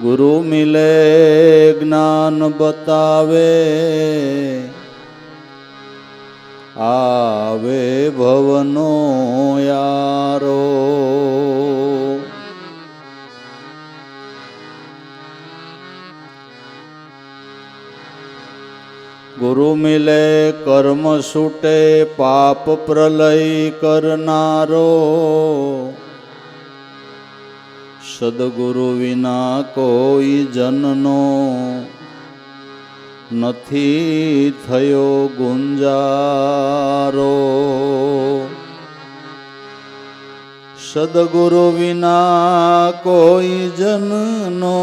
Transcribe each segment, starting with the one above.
ગુરુ મિલે જ્ઞાન બતાવે, આવે ભવનો યારો. ગુરુ મિલે કર્મ છૂટે, પાપ પ્રલય કરનારો. સદગુરુ વિના કોઈ જનનો નથી થયો ગુંજારો. સદગુરુ વિના કોઈ જનનો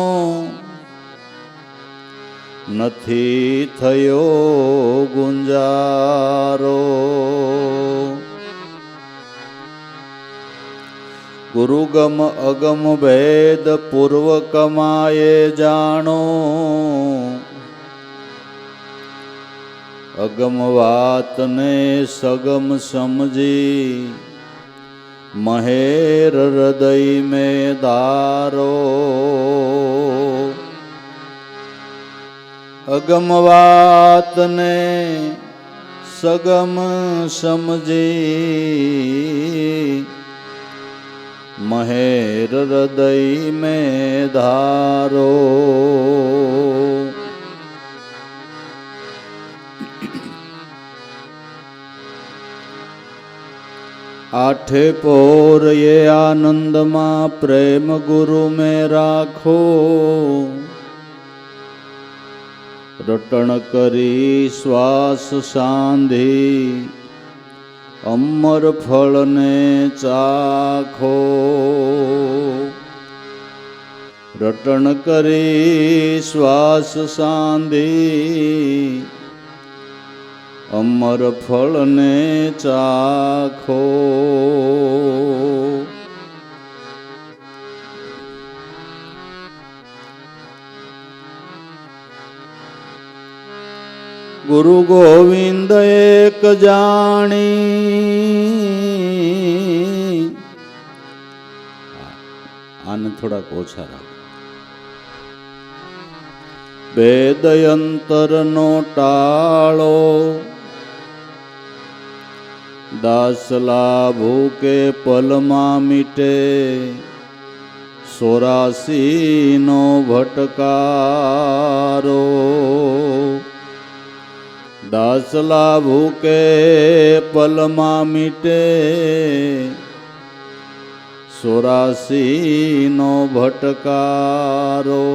નથી થયો ગુંજારો. ગુરુગમ અગમ ભેદ પૂર્વ કમાયે જાણો. અગમ વાતને સગમ સમજી, મહેર હૃદય મેં ધારો. અગમ વાતને સગમ સમજી, મહેર હૃદય મેં ધારો. આઠે પોર એ આનંદમાં પ્રેમ ગુરુ મેં રાખો. રટણ કરી શ્વાસ સાંધી, અમર ફળને ચાખો. રટણ કરી શ્વાસ સાંધી, અમર ફળને ચાખો. ગુરુ ગોવિંદ એક જાણી. આને થોડાક ઓછા રાખો. વેદયંતરનો ટાળો, દાસલા ભૂકે પલમાં મીટે. 84નો ભટકારો. દાસલા ભૂકે પલમાં મીટે. 84નો ભટકારો.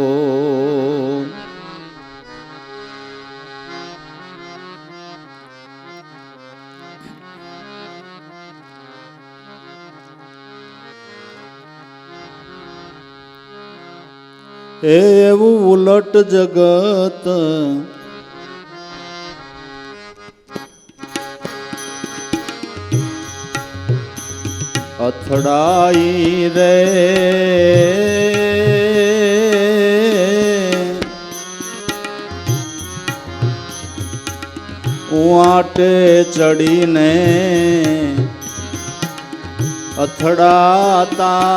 એવું ઉલટ જગત અથડાઈ રે. વાટે ચડીને અથડાતા.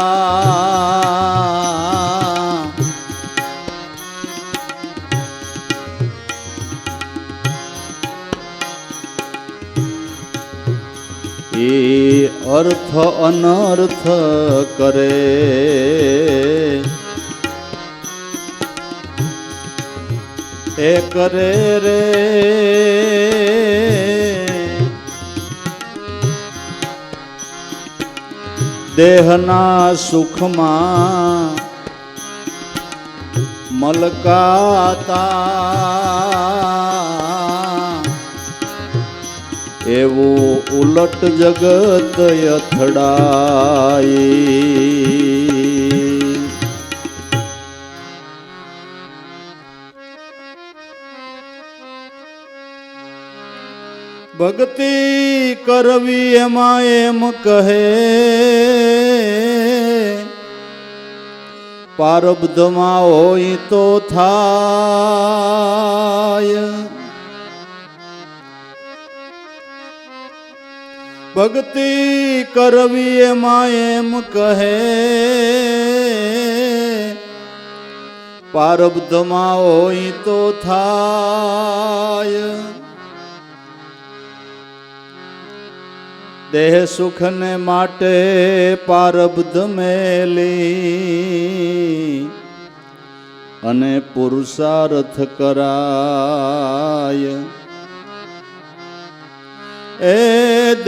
એ અર્થ અનર્થ કરે, એ કરે રે. દેહના સુખમાં મલકાતા. એવું ઉલટ જગત અથડાઈ. ભક્તિ કરવી એમાં એમ કહે, પારબ્ધમાં હોય તો થાય. ભક્તિ કરવી એમાં એમ કહે, પારબ્ધમાં હોય તો થાય, દેહ સુખને માટે પારબ્ધ મેલી અને પુરુષાર્થ કરાય. એ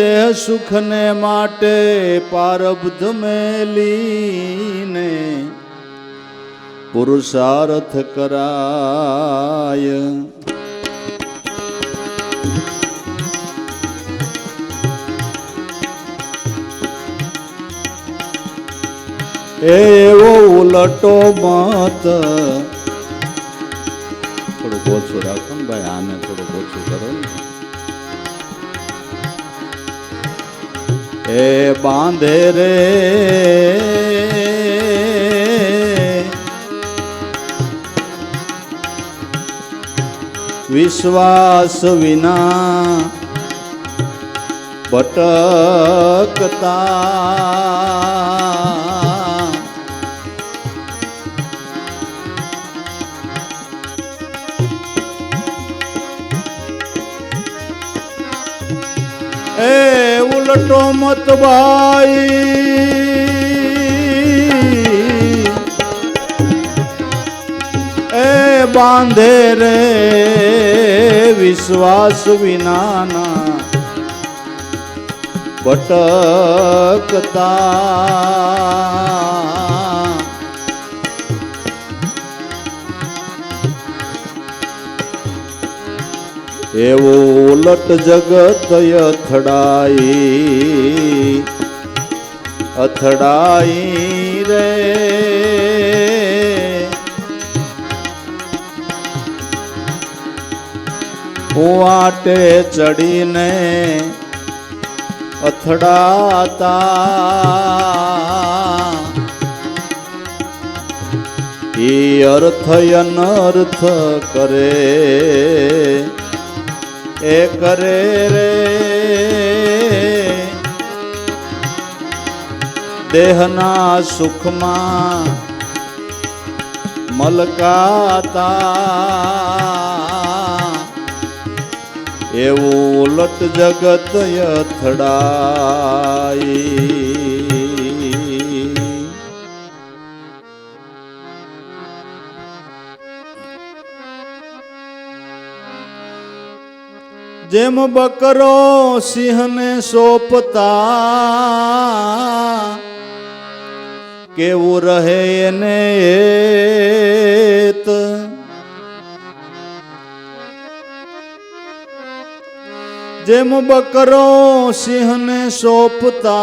દેહ સુખને માટે પારબ્ધ મેલીને પુરુષાર્થ કરાય. એવો ઉલટો મત, થોડું ઓછું રાખો ને ભાઈ, આને થોડું ઓછું કરો ને. એ બાંધે રે વિશ્વાસ વિના ભટકતા, એ ઉલટો મત ભાઈ, એ બાંધે રે વિશ્વાસ વિનાના ભટકતા. એવો ઉલટ જગત અથડાઈ રે, વાટે ચડીને અથડાતા. ઈ અર્થ અનર્થ કરે એ કરે રે, દેહના સુખમાં મલકાતા. એવું ઉલટ જગત અથડાઈ. જેમ બકરો સિંહને સોંપતા, કેવું રહે એને એત. જેમ બકરો સિંહને સોંપતા,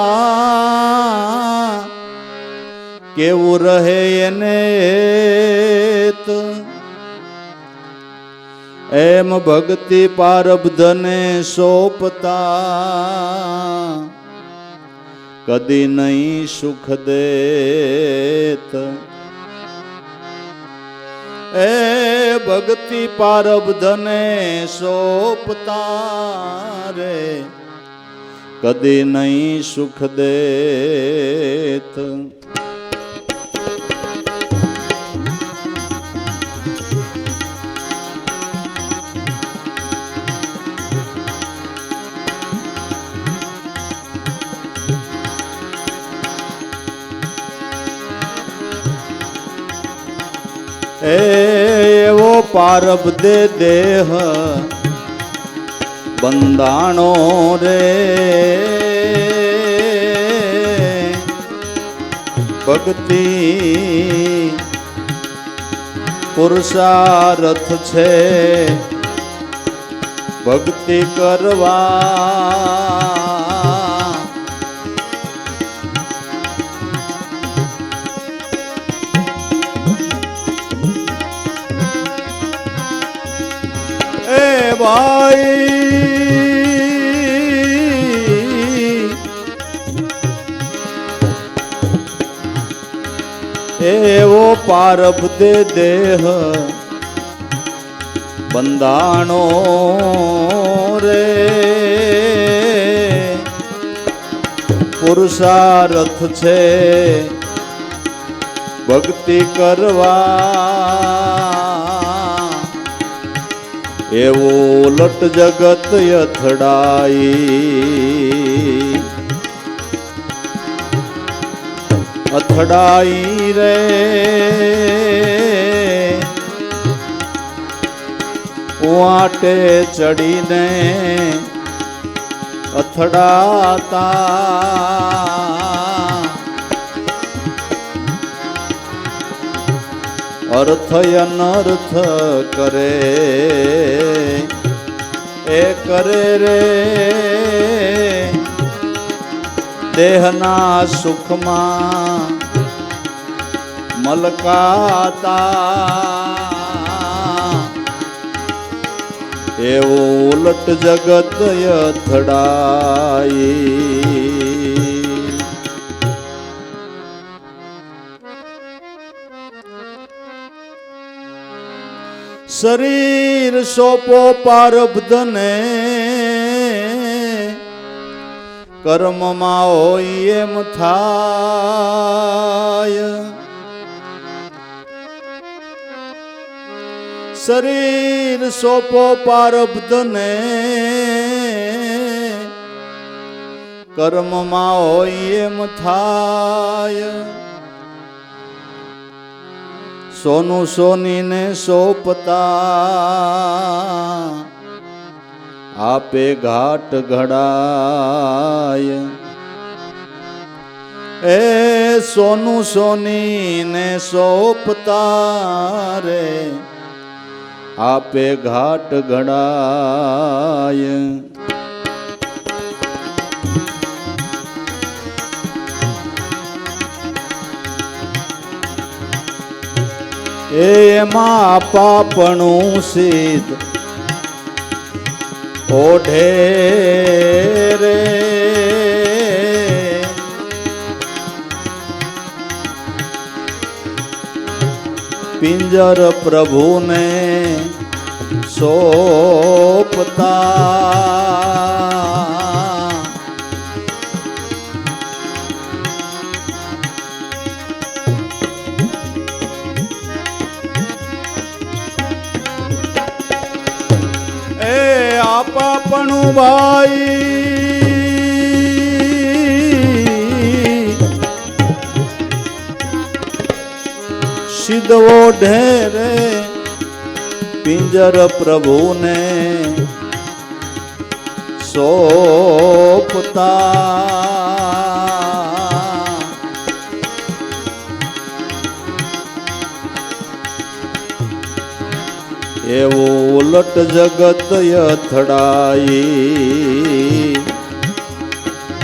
કેવું રહે એને એત. એમ ભક્તિ પારબ્ધને સોંપતા, કદી નહીં સુખ દેત. એ ભક્તિ પારબ્ધને સોંપતા રે, કદી નહીં સુખ દેત. એવો પારબ્ધે દેહ બંધાણો રે, ભક્તિ પુરુષાર્થ છે ભક્તિ કરવા. ભાઈ એવો પારબ્ધે દેહ બંધાણો રે, પુરુષાર્થ છે ભક્તિ કરવા. ઉલટ જગત અથડાઈ અથડાઈ રે વાટે ચડીને અથડાતા અર્થ અનર્થ કરે એ કરે રે દેહના સુખમાં મલકાતા એવું ઉલટ જગત અથડાઈ શરીર સોપો પારબ્ધને કર્મમાં હોય એમ થાય શરીર સોપો પારબ્ધને કર્મમાં હોય એમ થાય સોનું સોનીને સોપતા આપે ઘાટ ઘડાય એ સોનું સોનીને સોપતા રે આપે ઘાટ ઘડાય એમાં પાપણું સિદ્ધ ઓઢે રે પિંજર પ્રભુને સોપતા એ પાપણું ભાઈ સિદ્ધવો ઢેરે પિંજર પ્રભુને સોપતા એવું ઉલટ જગત અથડાઈ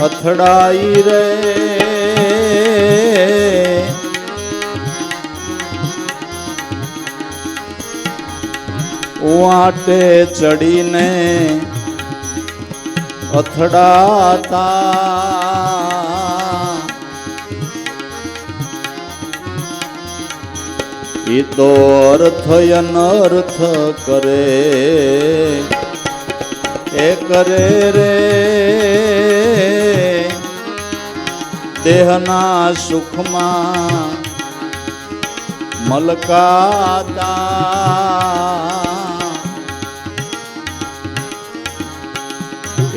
અથડાઈ રે વાટે ચડીને અથડાતા ઈ તો અર્થ અનર્થ કરે એ કરે રે દેહના સુખમાં મલકાતા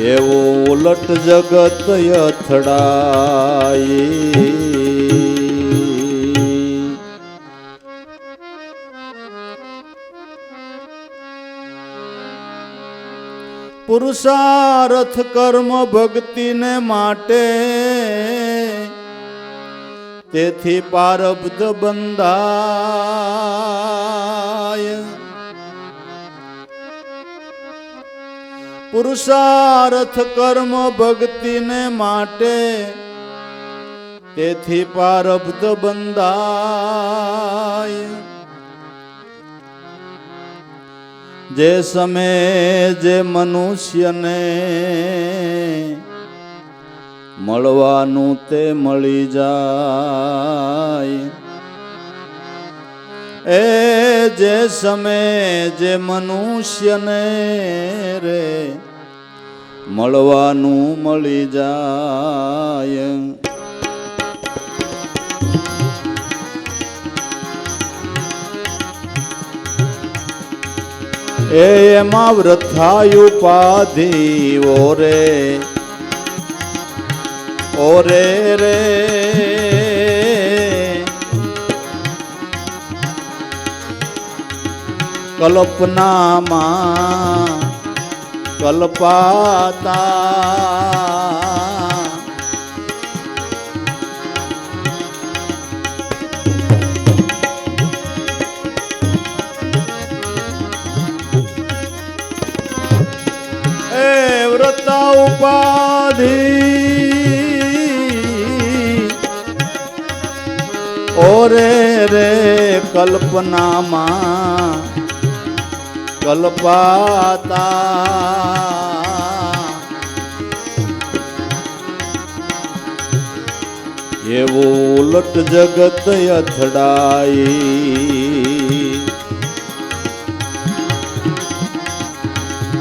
એવું ઉલટ જગત અથડાઈ પુરુષાર્થ કર્મ ભક્તિને માટે તેથી પારબ્ધ બંધાય પુરુષાર્થ કર્મ ભક્તિને માટે તેથી પારબ્ધ બંધાય જે સમયે જે મનુષ્યને મળવાનું તે મળી જાય એ જે સમયે જે મનુષ્યને રે મળવાનું મળી જાય એમાં વૃથાયુ ઉપાધિ ઓરે રે કલ્પનામાં કલ્પાતા વ્રતા ઉપાધિ ઓરે રે કલ્પનામાં કલ્પાતા એવું ઉલટ જગત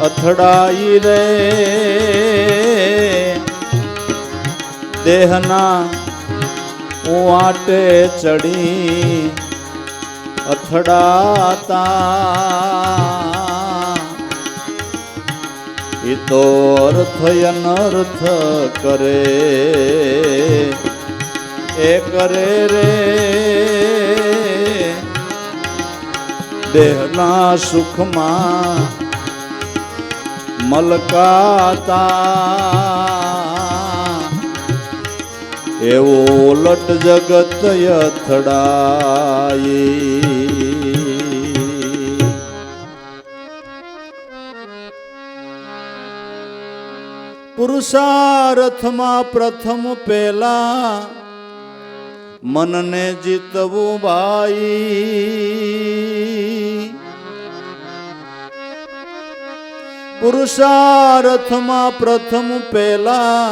અથડાઈ રે દેહના ઉવાટે ચડી અથડાતા એ તો અર્થ અનર્થ કરે એ કરે રે દેહના સુખમાં મલકાતા એવું ઉલટ જગત અથડાઈ પુરુષાર્થમાં પ્રથમ પેલા મનને જીતવું ભાઈ પુરુષાર્થમાં પ્રથમ પેલા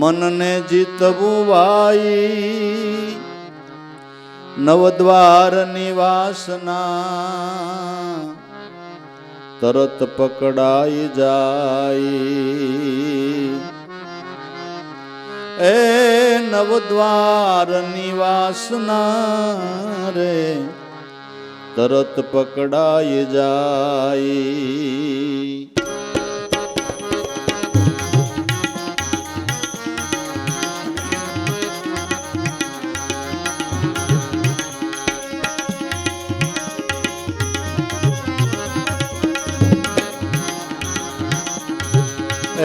મનને જીતવું ભાઈ નવદ્વારની વાસના તરત પકડાઈ જાય એ નવદ્વારની વાસના રે તરત પકડાઈ જાય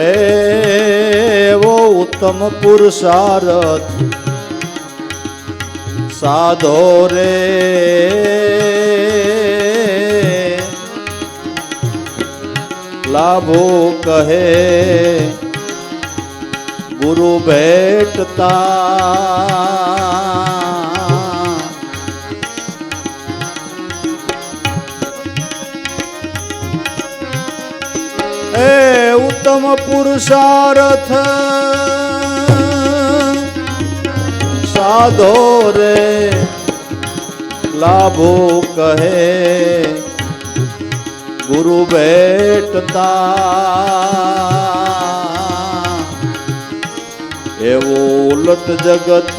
એવો ઉત્તમ પુરુષાર્થ સાધો રે લાભો કહે ગુરુ ભેટતા એ ઉત્તમ પુરુષાર્થ સાધો રે લાભો કહે ગુરુ ભેટતા એવું ઉલટ જગત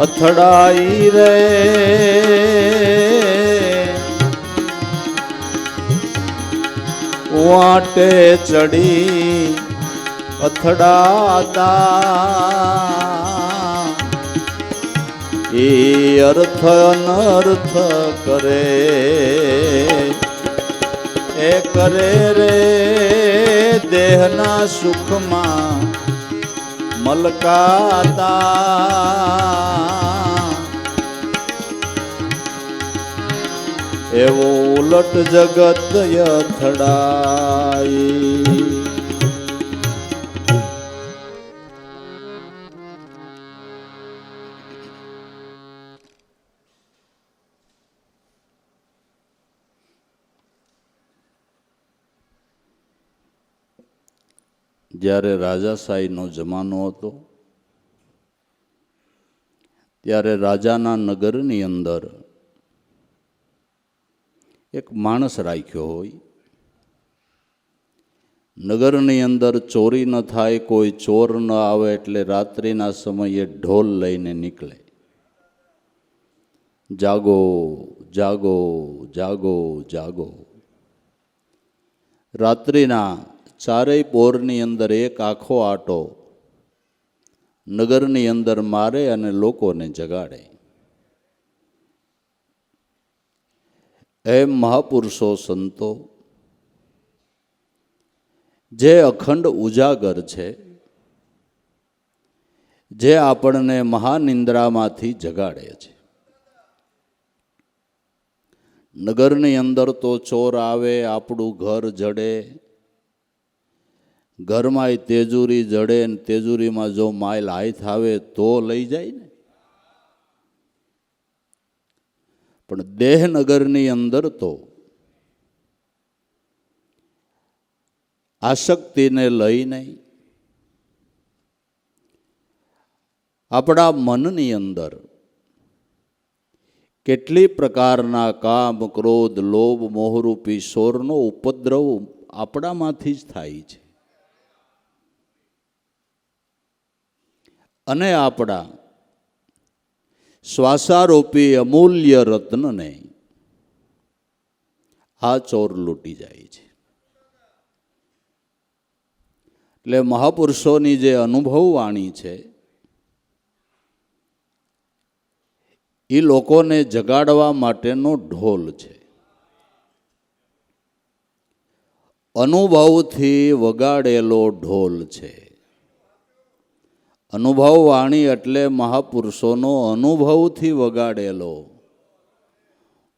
અથડાઈ રે વાટે ચડી અથડાતા એ અર્થ અનર્થ કરે એ કરે રે દેહના સુખમાં મલકાતા એવો ઉલટ જગત અથડાઈ જ્યારે રાજાશાહીનો જમાનો હતો ત્યારે રાજાના નગરની અંદર એક માણસ રાખ્યો હોય. નગરની અંદર ચોરી ન થાય, કોઈ ચોર ન આવે એટલે રાત્રિના સમયે ઢોલ લઈને નીકળે. જાગો જાગો જાગો જાગો. રાત્રિના ચારેય પોરની અંદર એક આખો આટો નગરની અંદર મારે અને લોકોને જગાડે. એમ મહાપુરુષો સંતો જે અખંડ ઉજાગર છે, જે આપણને મહાનિંદ્રામાંથી જગાડે છે. નગરની અંદર તો ચોર આવે, આપણું ઘર જડે, ઘરમાંય તેજુરી જડે ને તેજુરીમાં જો માઇલ હાથ આવે તો લઈ જાય ને. પણ દેહનગરની અંદર તો આસક્તિને લઈ નહીં, આપણા મનની અંદર કેટલી પ્રકારના કામ, ક્રોધ, લોભ, મોહરૂપી સોરનો ઉપદ્રવ આપણામાંથી જ થાય છે. અને આપણા શ્વાસારૂપી અમૂલ્ય રત્નને આ ચોર લૂંટી જાય છે. એટલે મહાપુરુષોની જે અનુભવવાણી છે એ લોકોને જગાડવા માટેનો ઢોલ છે. અનુભવથી વગાડેલો ઢોલ છે. અનુભવવાણી એટલે મહાપુરુષોનો અનુભવથી વગાડેલો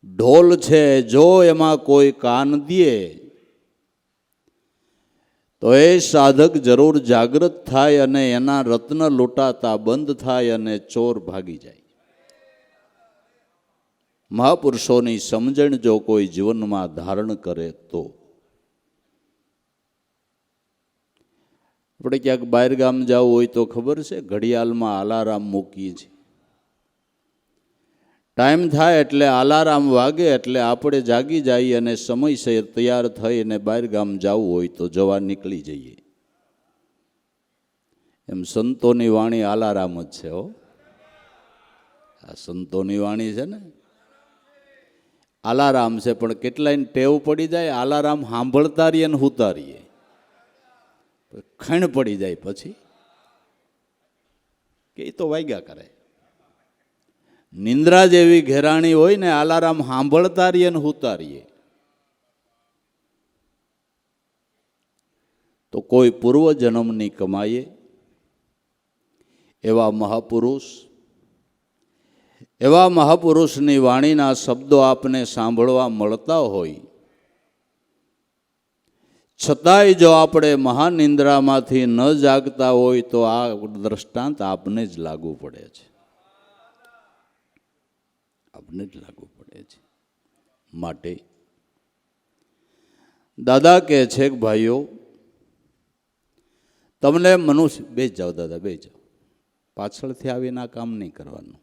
ઢોલ છે. જો એમાં કોઈ કાન દે તો એ સાધક જરૂર જાગૃત થાય અને એના રત્ન લૂંટાતા બંધ થાય અને ચોર ભાગી જાય. મહાપુરુષોની સમજણ જો કોઈ જીવનમાં ધારણ કરે તો. આપણે ક્યાંક બહાર ગામ જવું હોય તો ખબર છે, ઘડિયાળમાં અલાર્મ મૂકીએ છીએ. ટાઈમ થાય એટલે અલાર્મ વાગે એટલે આપણે જાગી જઈએ અને સમયસર તૈયાર થઈને બહાર ગામ જવું હોય તો જવા નીકળી જઈએ. એમ સંતોની વાણી અલાર્મ જ છે. હો, આ સંતોની વાણી છે ને અલાર્મ છે. પણ કેટલાયને ટેવ પડી જાય અલાર્મ સાંભળતા રહીએ ને હુતા રહીએ, ખણ પડી જાય પછી કે એ તો વાગ્યા કરે. નિંદ્રા જેવી ઘેરાણી હોય ને અલાર્મ સાંભળતા રહીએ ને હુતા રહીએ તો કોઈ પૂર્વજન્મની કમાઈએ એવા મહાપુરુષની વાણીના શબ્દો આપને સાંભળવા મળતા હોય, છતાંય જો આપણે મહાનિંદ્રામાંથી ન જાગતા હોય તો આ દ્રષ્ટાંત આપને જ લાગુ પડે છે. આપને જ લાગુ પડે છે. માટે દાદા કહે છે કે ભાઈઓ તમને મનુષ્ય, બે જાઓ દાદા બે જાઓ, પાછળથી આવીને આ કામ નહીં કરવાનું.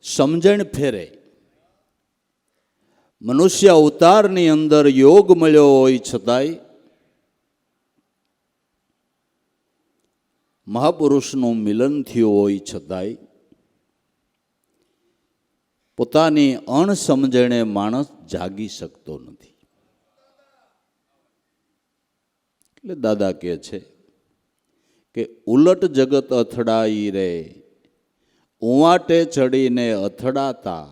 સમજણ ફેરે. મનુષ્ય અવતારની અંદર યોગ મળ્યો હોય છતાંય મહાપુરુષનું મિલન થયું હોય છતાંય પોતાની અણસમજણે માણસ જાગી શકતો નથી. એટલે દાદા કહે છે કે ઉલટ જગત અથડાઈ રે, ઉવાટે ચડીને અથડાતા,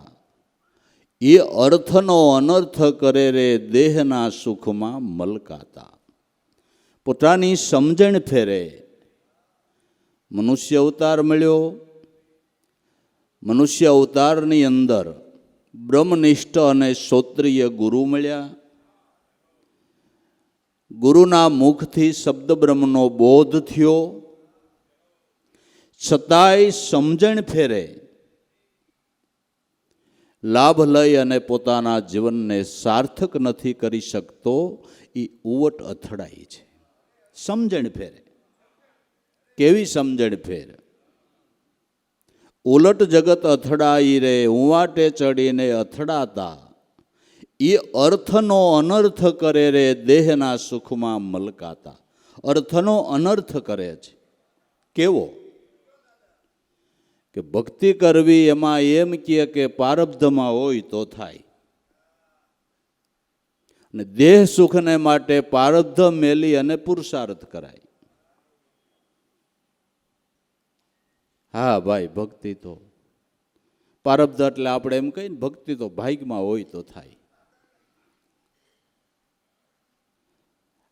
એ અર્થનો અનર્થ કરે રે દેહના સુખમાં મલકાતા. પોતાની સમજણ ફેરે. મનુષ્ય અવતાર મળ્યો, મનુષ્ય અવતારની અંદર બ્રહ્મનિષ્ઠ અને શ્રોત્રિય ગુરુ મળ્યા. ગુરુના મુખથી શબ્દ બ્રહ્મનો બોધ થયો, છતાંય સમજણ ફેરે લાભ લઈ અને પોતાના જીવનને સાર્થક નથી કરી શકતો. એ ઉવટ અથડાઈ છે. સમજણ ફેરે. કેવી સમજણ ફેર? ઉલટ જગત અથડાઈ રે, ઉવાટે ચડીને અથડાતા, એ અર્થનો અનર્થ કરે રે દેહના સુખમાં મલકાતા. અર્થનો અનર્થ કરે છે. કેવો? કે ભક્તિ કરવી એમાં એમ કે પારબ્ધમાં હોય તો થાય, અને દેહ સુખને માટે પારબ્ધ મેલી અને પુરુષાર્થ કરાય. હા ભાઈ, ભક્તિ તો પારબ્ધ એટલે આપણે એમ કહીએ ને, ભક્તિ તો ભાગ્યમાં હોય તો થાય.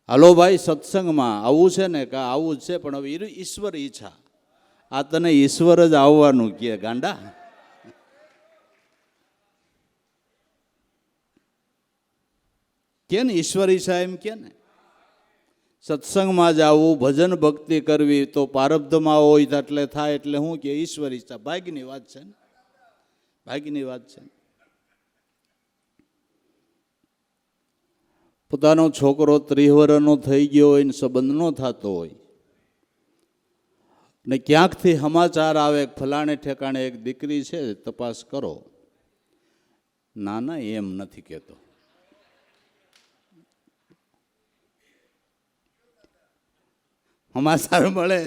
હાલો ભાઈ, સત્સંગમાં આવું છે ને, કે આવું જ છે, પણ હવે ઈશ્વર ઈચ્છા, આ તને ઈશ્વર જ આવવાનું કે ગાંડા. કે ને ઈશ્વર ઈચ્છા એમ કે ને, સત્સંગમાં જવું, ભજન ભક્તિ કરવી તો પારબ્ધમાં હોય એટલે થાય, એટલે શું કે ઈશ્વર ઈચ્છા. ભાગ્યની વાત છે ને, ભાગ્યની વાત છે. પોતાનો છોકરો 30 વર્ષનો થઈ ગયો હોય ને સંબંધ ન થતો હોય, ને ક્યાંકથી સમાચાર આવે ફલાણે ઠેકાણે એક દીકરી છે, તપાસ કરો. ના ના, એમ નથી કહેતો. સમાચાર મળે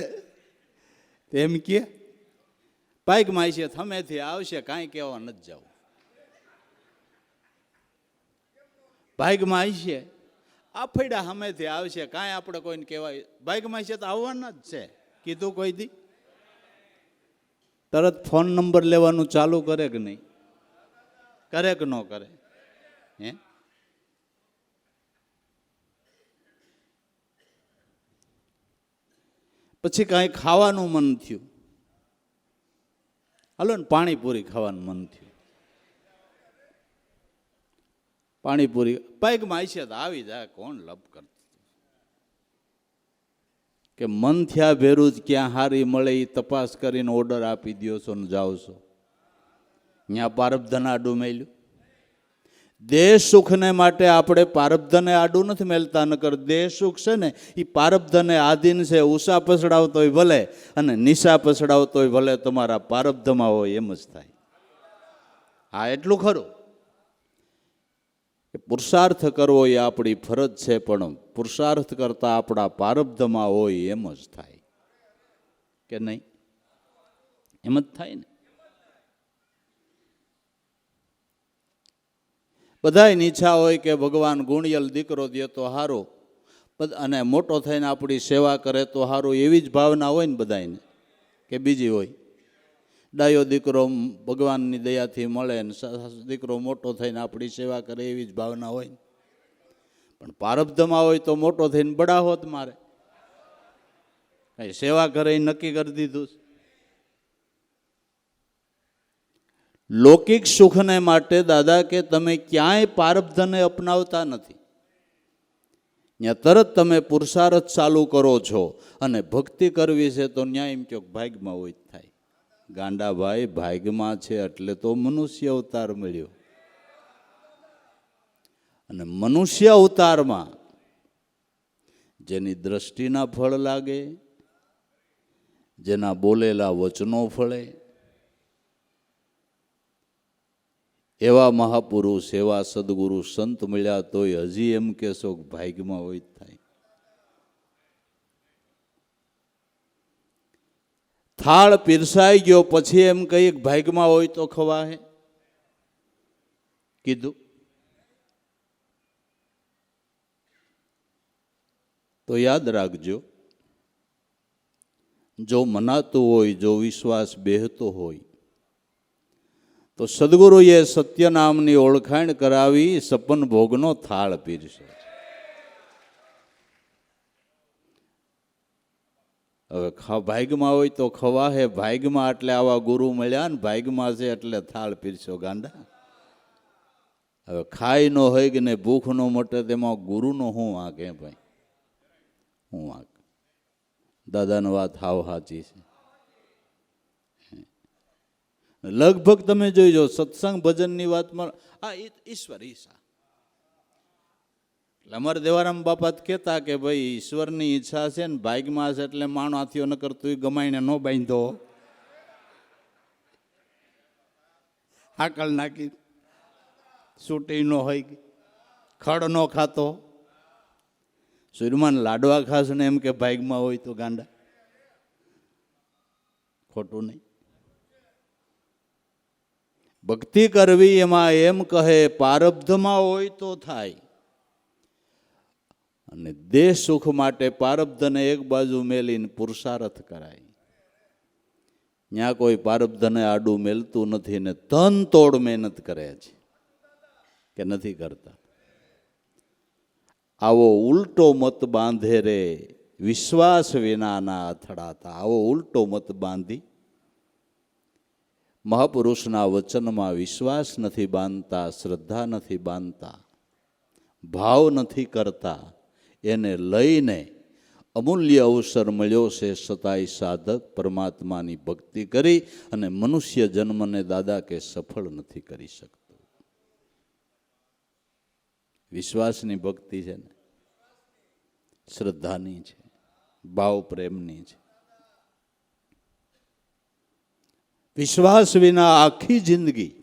એમ કે પાઇકમાં છે, થમેથી આવશે, કાંઈ કહેવા નથી જવું. ભાગમાં છે, આ ફૈડા હમેથી આવશે, કાંઈ આપણે કોઈને કહેવાય. ભાગમાં છે તો આવવાના જ છે, કીધું કોઈ દી? તરત ફોન નંબર લેવાનું ચાલુ કરે કે નહીં? કરે કે ન કરે? હે? પછી કાંઈ ખાવાનું મન થયું, હાલો ને પાણીપુરી ખાવાનું મન થયું, પાણીપુરી પાઇકમાં છે તો આવી જાય. કોણ લપ કરતું? કે મન થયા ભેરું જ ક્યાં હારી મળે એ તપાસ કરીને ઓર્ડર આપી દો છો ને જાઓ છો. ત્યાં પારબ્ધને આડું મેલ્યું. દેહ સુખને માટે આપણે પારબ્ધને આડું નથી મેલતા, નકર દેહ સુખ છે ને એ પારબ્ધને આધીન છે. ઉષા પસડાવતો હોય ભલે અને નિશા પસડાવતો હોય ભલે, તમારા પારબ્ધમાં હોય એમ જ થાય. હા, એટલું ખરું. પુરુષાર્થ કરવો એ આપણી ફરજ છે, પણ પુરુષાર્થ કરતા આપણા પારબ્ધમાં હોય એમ જ થાય કે નહીં? એમ જ થાય ને. બધાની ઈચ્છા હોય કે ભગવાન ગુણિયલ દીકરો દે તો સારો, અને મોટો થઈને આપણી સેવા કરે તો સારું, એવી જ ભાવના હોય ને બધાને. કે બીજી હોય, ડાયો દીકરો ભગવાનની દયાથી મળે ને દીકરો મોટો થઈને આપણી સેવા કરે, એવી જ ભાવના હોય. પણ પારબ્ધમાં હોય તો મોટો થઈને બડા હોત મારે, કઈ સેવા કરે એ નક્કી કરી દીધું. લૌકિક સુખને માટે દાદા કે તમે ક્યાંય પારબ્ધને અપનાવતા નથી. ત્યાં તરત તમે પુરુષાર્થ ચાલુ કરો છો, અને ભક્તિ કરવી છે તો ન્યાય એમ કહો ભાગ્યમાં હોય થાય. ગાંડા ભાઈ, ભાગ્યમાં છે એટલે તો મનુષ્ય અવતાર મળ્યો, અને મનુષ્ય અવતારમાં જેની દ્રષ્ટિના ફળ લાગે, જેના બોલેલા વચનો ફળે, એવા મહાપુરુષ, એવા સદગુરુ સંત મળ્યા તોય હજી એમ કહેશો કે ભાગ્યમાં હોય થાય. થાળ પીરસાઈ ગયો પછી એમ કહીએ ભાગ્યમાં હોય તો ખવાહે? કીધું તો યાદ રાખજો, જો મનાતું હોય, જો વિશ્વાસ બેહતો હોય, તો સદગુરુએ સત્ય નામની ઓળખાણ કરાવી સપન ભોગનો થાળ પીરશે. હવે ભાગ્યમાં હોય તો ખવાહે, ભાગ્યમાં એટલે આવા ગુરુ મળ્યા ને ભાગ્યમાં છે એટલે થાળ પીરશો. ગાંડા, હવે ખાઈ નો હોય કે ને ભૂખ નો મટે, તેમાં ગુરુનો શું વાંક? હે ભાઈ, શું વાંક? દાદાની વાત હાવ સાચી છે. લગભગ તમે જોઈજો સત્સંગ ભજનની વાતમાં આ ઈશ્વર ઈચ્છા. અમારે દેવારામ બાપા કહેતા કે ભાઈ ઈશ્વરની ઈચ્છા છે ને ભાગ્યમાં છે, એટલે માણો આથીઓ ન કરતું ગમાઈને ન બાંધો, હાકલ નાખી છૂટી ન હોય, ખડ ન ખાતો, સૂર્યમાન લાડવા ખાસ ને એમ કે ભાગમાં હોય તો ગાંડા, ખોટું નહીં. ભક્તિ કરવી એમાં એમ કહે પારબ્ધમાં હોય તો થાય, અને દેહ સુખ માટે પારબ્ધને એક બાજુ મેલીને પુરુષાર્થ કરાય. ત્યાં કોઈ પારબ્ધને આડું મેલતું નથી ને તન તોડ મહેનત કરે છે કે નથી કરતા. આવો ઉલટો મત બાંધે રે વિશ્વાસ વિનાના અથડાતા. આવો ઉલટો મત બાંધી મહાપુરુષના વચનમાં વિશ્વાસ નથી બાંધતા, શ્રદ્ધા નથી બાંધતા, ભાવ નથી કરતા, એને લઈને અમૂલ્ય અવસર મળ્યો છે છતાંય સાધક પરમાત્માની ભક્તિ કરી અને મનુષ્ય જન્મને દાદા કે સફળ નથી કરી શકતો. વિશ્વાસની ભક્તિ છે ને, શ્રદ્ધાની છે, ભાવ પ્રેમની છે. વિશ્વાસ વિના આખી જિંદગી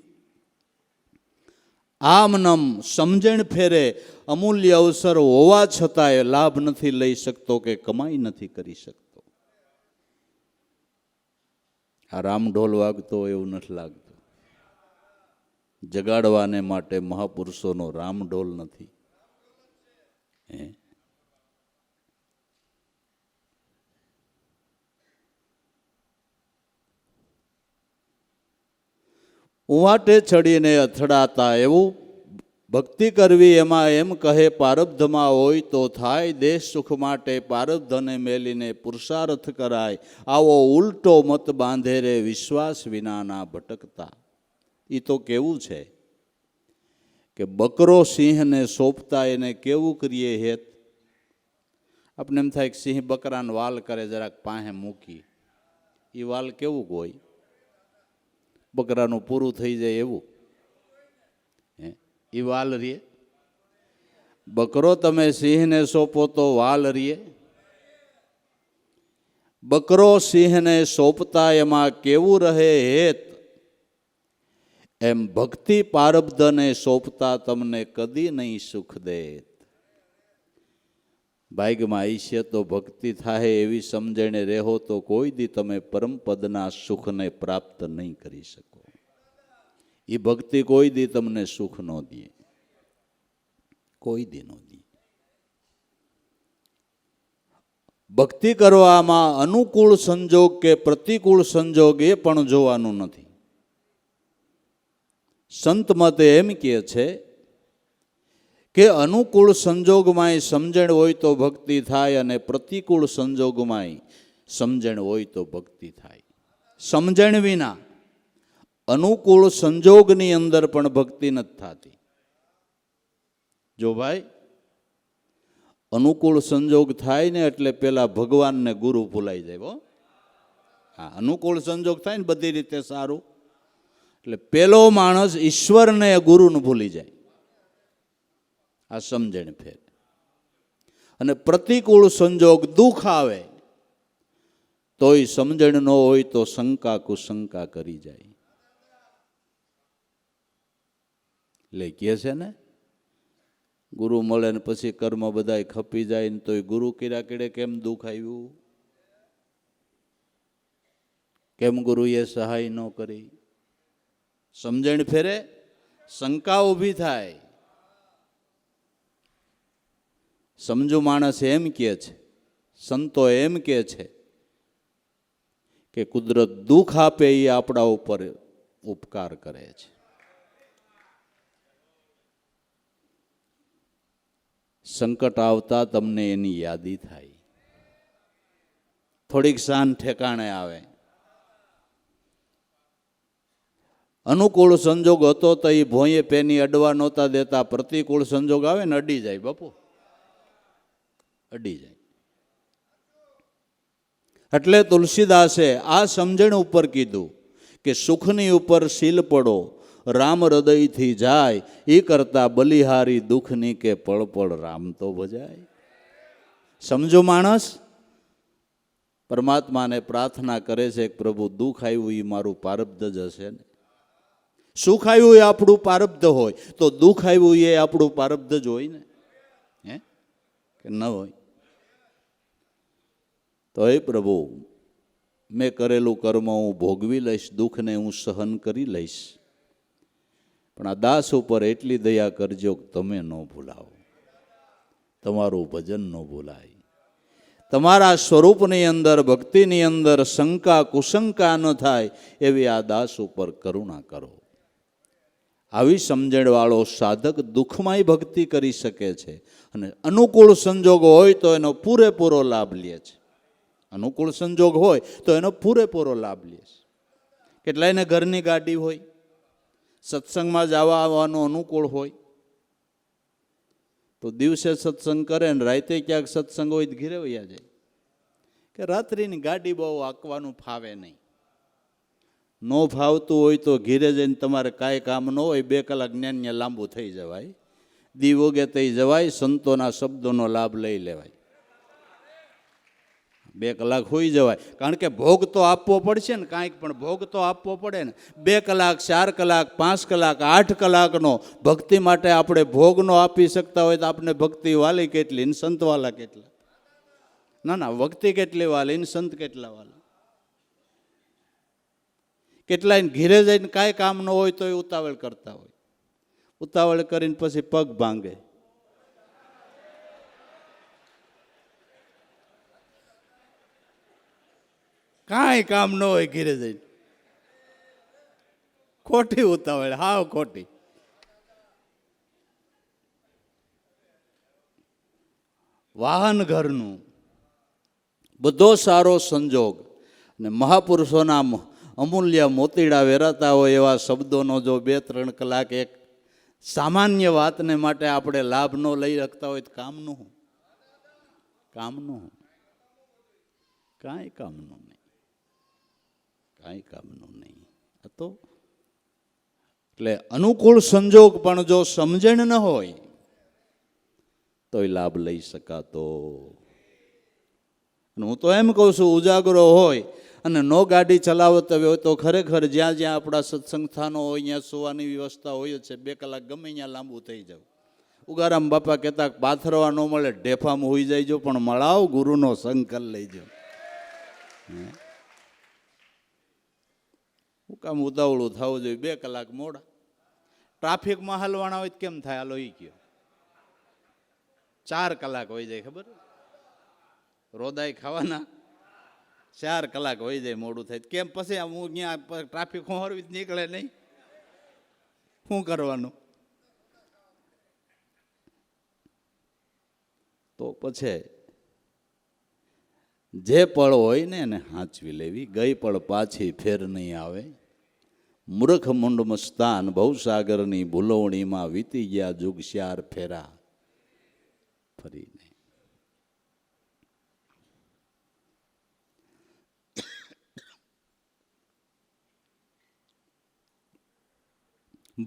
આમનમ સમજણ ફેરે અમૂલ્ય અવસર હોવા છતાંય લાભ નથી લઈ શકતો કે કમાઈ નથી કરી શકતો. આ રામઢોલ વાગતો એવું નથી લાગતું. જગાડવાને માટે મહાપુરુષોનો રામઢોલ નથી. ઉવાટે ચડીને અથડાતા એવું ભક્તિ કરવી એમાં એમ કહે પારબ્ધમાં હોય તો થાય, દેશ સુખ માટે પારબ્ધને મેલીને પુરુષાર્થ કરાય. આવો ઉલટો મત બાંધે રે વિશ્વાસ વિનાના ભટકતા. એ તો કેવું છે કે બકરો સિંહને સોંપતા એને કેવું કરીએ હેત. આપણે એમ થાય કે સિંહ બકરાને વાલ કરે, જરાક પાસે મૂકી, એ વાલ કેવું હોય, બકરાનું પૂરું થઈ જાય એવું એ વાલ રીએ. બકરો તમે સિંહને સોંપો તો વાલ રીએ. બકરો સિંહને સોંપતા એમાં કેવું રહે હેત, એમ ભક્તિ પારબ્ધને સોંપતા તમને કદી નહીં સુખ દેત. ભાગ્યમાં આઈશે તો ભક્તિ થાય એવી સમજણે રહો તો કોઈ દી તમે પરમપદના સુખને પ્રાપ્ત નહીં કરી શકો. એ ભક્તિ કોઈ દી તમને સુખ ન દે, કોઈ દી ન દે. ભક્તિ કરવામાં અનુકૂળ સંજોગ કે પ્રતિકૂળ સંજોગ એ પણ જોવાનું નથી. સંત મતે એમ કહે છે કે અનુકૂળ સંજોગમાંય સમજણ હોય તો ભક્તિ થાય, અને પ્રતિકૂળ સંજોગમાંય સમજણ હોય તો ભક્તિ થાય. સમજણ વિના અનુકૂળ સંજોગની અંદર પણ ભક્તિ નથી થતી. જો ભાઈ અનુકૂળ સંજોગ થાય ને એટલે પેલા ભગવાનને ગુરુ ભૂલાઈ જાય. હા, અનુકૂળ સંજોગ થાય ને બધી રીતે સારું, એટલે પેલો માણસ ઈશ્વરને ગુરુને ભૂલી જાય. આ સમજણ ફેર. અને પ્રતિકૂળ સંજોગ દુઃખ આવે તોય સમજણ ન હોય તો શંકા કુશંકા કરી જાય. એટલે કહે છે ને, ગુરુ મળે ને પછી કર્મ બધાય ખપી જાય ને તોય ગુરુ કર્યા કેડે કેમ દુઃખ આવ્યું, કેમ ગુરુએ સહાય ન કરી. સમજણ ફેરે શંકા ઊભી થાય. સમજુ માણસ એમ કહે છે, સંતો એમ કહે છે કે કુદરત દુઃખ આપે એ આપણા ઉપર ઉપકાર કરે છે. સંકટ આવતા તમને એની યાદી થાય, થોડીક શાન ઠેકાણે આવે. અનુકૂળ સંજોગ હતો તો એ ભોંયે પેની અડવા નહોતા દેતા, પ્રતિકૂળ સંજોગ આવે ને અડી જાય બાપુ, અડી જાય. એટલે તુલસીદાસે આ સમજણ ઉપર કીધું કે સુખની ઉપર શીલ પડો, રામ હૃદયથી જાય, એ કરતા બલિહારી દુઃખની કે પળ પળ રામ તો ભજાય. સમજો માણસ પરમાત્માને પ્રાર્થના કરે છે કે પ્રભુ દુઃખ આવ્યું એ મારું પારબ્ધ જ હશે ને. સુખ આવ્યું એ આપણું પારબ્ધ હોય તો દુઃખ આવ્યું એ આપણું પારબ્ધ જ હોય ને, હે કે ન હોય? તો હે પ્રભુ, મેં કરેલું કર્મ હું ભોગવી લઈશ, દુઃખને હું સહન કરી લઈશ, પણ આ દાસ ઉપર એટલી દયા કરજો કે તમે ન ભૂલાવો, તમારું ભજન ન ભૂલાય, તમારા સ્વરૂપની અંદર, ભક્તિની અંદર શંકા કુશંકા ન થાય એવી આ દાસ ઉપર કરુણા કરો. આવી સમજણવાળો સાધક દુઃખમાંય ભક્તિ કરી શકે છે અને અનુકૂળ સંજોગો હોય તો એનો પૂરેપૂરો લાભ લે છે. અનુકૂળ સંજોગ હોય તો એનો પૂરેપૂરો લાભ લે છે. કેટલાયને ઘરની ગાડી હોય, સત્સંગમાં જવા આવવાનું અનુકૂળ હોય તો દિવસે સત્સંગ કરે ને રાતે ક્યાંક સત્સંગ હોય તો ઘીરે વયા જાય, કે રાત્રિની ગાડી બહુ આંકવાનું ફાવે નહીં. ન ફાવતું હોય તો ઘીરે જઈને તમારે કાંઈ કામ ન હોય, 2 કલાક જ્ઞાન લાંબુ થઈ જવાય, દીવ ઓગે થઈ જવાય, સંતોના શબ્દોનો લાભ લઈ લેવાય, 2 કલાક હોઈ જવાય. કારણ કે ભોગ તો આપવો પડશે ને, કાંઈક પણ ભોગ તો આપવો પડે ને. 2 કલાક, 4 કલાક, 5 કલાક, 8 કલાકનો ભક્તિ માટે આપણે ભોગ નો આપી શકતા હોય તો આપણે ભક્તિ વાલી કેટલી ને સંત વાલા કેટલા? ના, ભક્તિ કેટલી વાલી ને સંત કેટલા વાલા? કેટલાય ઘીરે જઈને કાંઈ કામ ન હોય તો એ ઉતાવળ કરતા હોય, ઉતાવળ કરીને પછી પગ ભાંગે. કાંઈ કામ ન હોય ઘીરે જઈને, ખોટી ઉતાવળ, હાવ ખોટી. વાહન ઘરનું બધો સારો સંજોગ અને મહાપુરુષોના અમૂલ્ય મોતીડા વેરાતા હોય એવા શબ્દોનો જો 2-3 કલાક એક સામાન્ય વાતને માટે આપણે લાભ ન લઈ શકતા હોય તો કામનું હું? કામનું હું? કાંઈ કામનું નહીં, કાંઈ કામનું નહીં. તો એટલે અનુકૂળ સંજોગ પણ જો સમજણ ન હોય તો એ લાભ લઈ શકાતો. હું તો એમ કહું છું, ઉજાગરો હોય અને નો ગાડી ચલાવતા હોય તો ખરેખર જ્યાં જ્યાં આપણા સત્સંગ સ્થાનો હોય ત્યાં સુવાની વ્યવસ્થા હોય જ છે. 2 કલાક ગમે ત્યાં લાંબુ થઈ જાવ. ઉગારામ બાપા કહેતા પાથરવા ન મળે ઢેફામાં હોઈ જાય, પણ મળાવ ગુરુનો સંગ કરી લઈજો. હું કામ ઉતાવળું થવું જોઈએ? 2 કલાક મોડા ટ્રાફિકમાં હાલવાના હોય કેમ થાય? હાલો ઈ ગયો 4 કલાક હોય જાય, ખબર? રોદાઈ ખાવાના 4 કલાક હોય જાય, મોડું થાય કેમ? પછી હું ત્યાં ટ્રાફિક હોરવી નીકળે નહીં, શું કરવાનું? તો પછી જે પળ હોય ને એને સાચવી લેવી. ગઈ પળ પાછી ફેર નહીં આવે. મૂર્ખ મુંડ મસ્તાન ભવસાગરની ભૂલવણીમાં વીતી ગયા જુગ 4 ફેરા ફરી નહીં.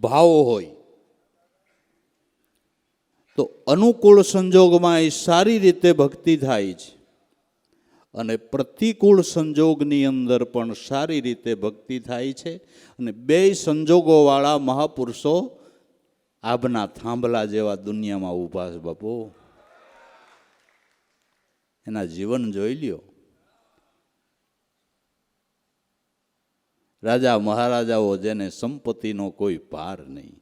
ભાવ હોય તો અનુકૂળ સંજોગમાં એ સારી રીતે ભક્તિ થાય છે અને પ્રતિકૂળ સંજોગની અંદર પણ સારી રીતે ભક્તિ થાય છે. અને 2 સંજોગોવાળા મહાપુરુષો આભના થાંભલા જેવા દુનિયામાં ઊભા છે બાપુ. એના જીવન જોઈ લ્યો. રાજા મહારાજાઓ જેને સંપત્તિનો કોઈ પાર નહીં,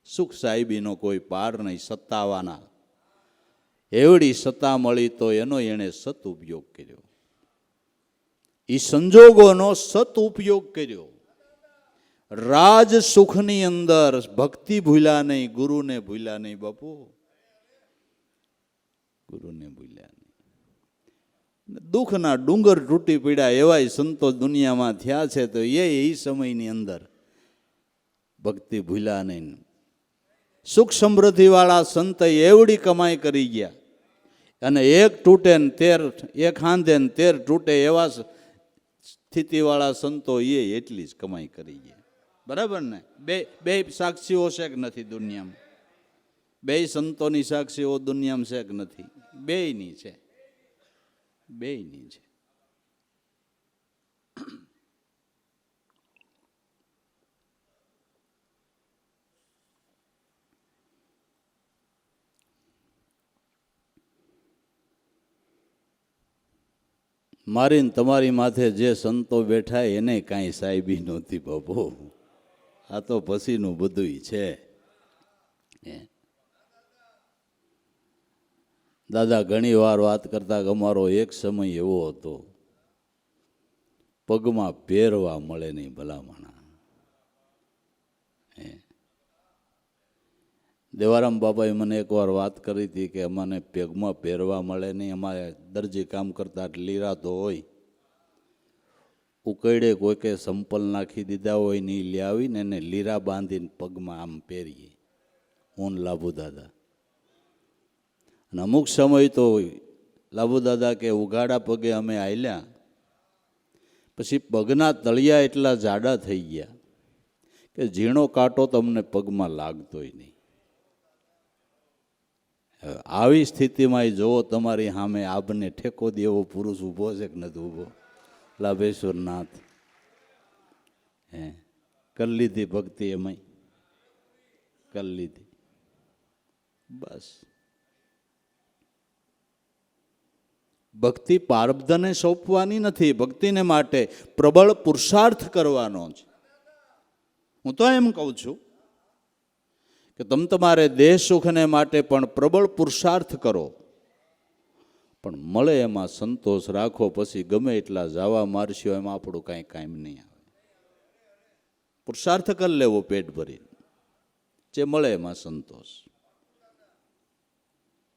સુખ સાહેબીનો કોઈ પાર નહીં, સત્તાવાના, એવડી સત્તા મળી તો એનો એણે સત ઉપયોગ કર્યો. એ સંજોગોનો સત ઉપયોગ કર્યો. રાજ સુખની અંદર ભક્તિ ભૂલ્યા નહીં, ગુરુને ભૂલ્યા નહીં બાપુ, ગુરુને ભૂલ્યા નહીં. દુઃખના ડુંગર તૂટી પડ્યા એવાય સંતો દુનિયામાં થયા છે. તો એ સમયની અંદર ભક્તિ ભૂલ્યા નહીં. સુખ સમૃદ્ધિવાળા સંત એવડી કમાઈ કરી ગયા અને એક તૂટે ને 13, એક હાંધે ને 13 તૂટે એવા સ્થિતિવાળા સંતો એટલી જ કમાઈ કરી ગયા. બરાબર ને? બે સાક્ષીઓ છે કે નથી દુનિયામાં? 2 સંતોની સાક્ષીઓ દુનિયામાં છે કે નથી? 2ની છે, 2ની છે. મારી ને તમારી માથે જે સંતો બેઠા એને કાંઈ સાહેબી નહોતી બાપુ. આ તો પછીનું બધુંય છે. દાદા ઘણી વાર વાત કરતા કે અમારો એક સમય એવો હતો પગમાં પહેરવા મળે નહીં ભલામણા. દેવારામ બાપાએ મને એકવાર વાત કરી હતી કે અમને પગમાં પહેરવા મળે નહીં. અમારે દરજી કામ કરતા લીરા તો હોય, ઉકળે કોઈકે સંપલ નાખી દીધા હોય ને લઈ આવીને એને લીરા બાંધીને પગમાં આમ પહેરીએ. હું લાભુ દાદા અને અમુક સમય તો લાભુ દાદા કે ઉઘાડા પગે અમે આલ્યા, પછી પગના તળિયા એટલા જાડા થઈ ગયા કે ઝીણો કાંટો તમને પગમાં લાગતોય નહીં. આવી સ્થિતિમાં જોવો તમારી સામે આબને ઠેકો દે એવો પુરુષ ઊભો છે કે નથી ઊભો? લાભેશ્વર નાથ કરી લીધી ભક્તિ, એમાં કરી લીધી. બસ ભક્તિ પારબ્ધને સોંપવાની નથી, ભક્તિને માટે પ્રબળ પુરુષાર્થ કરવાનો છે. હું તો એમ કહું છું કે તમે તમારે દેહ સુખને માટે પણ પ્રબળ પુરુષાર્થ કરો, પણ મળે એમાં સંતોષ રાખો. પછી ગમે એટલા જાવા મારશો એમાં આપણું કાંઈ કામ નહીં આવે. પુરુષાર્થ કરી લેવો પેટ ભરીને, જે મળે એમાં સંતોષ.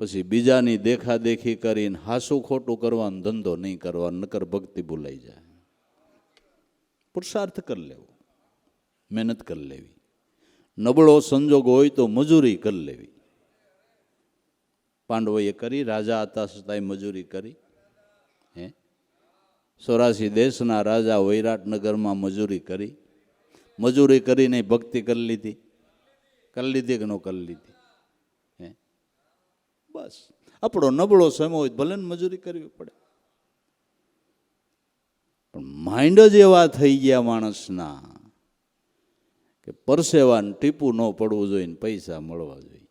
પછી બીજાની દેખાદેખી કરીને હાસું ખોટું કરવાનો ધંધો નહીં કરવાનો, નકર ભક્તિ ભૂલાઈ જાય. પુરુષાર્થ કરી લેવો, મહેનત કરી લેવી. નબળો સંજોગ હોય તો મજૂરી કરી લેવી. પાંડવોએ કરી, રાજા હતા છતાંય મજૂરી કરી. 84 દેશના રાજા વૈરાટનગરમાં મજૂરી કરી. મજૂરી કરીને ભક્તિ કરી લીધી. કરી લીધી કે ન કરી લીધી? બસ આપણો નબળો સમય હોય ભલે ને મજૂરી કરવી પડે, પણ માઇન્ડ જ એવા થઈ ગયા માણસના કે પરસેવાને ટીપું ન પડવું જોઈએ ને પૈસા મળવા જોઈએ.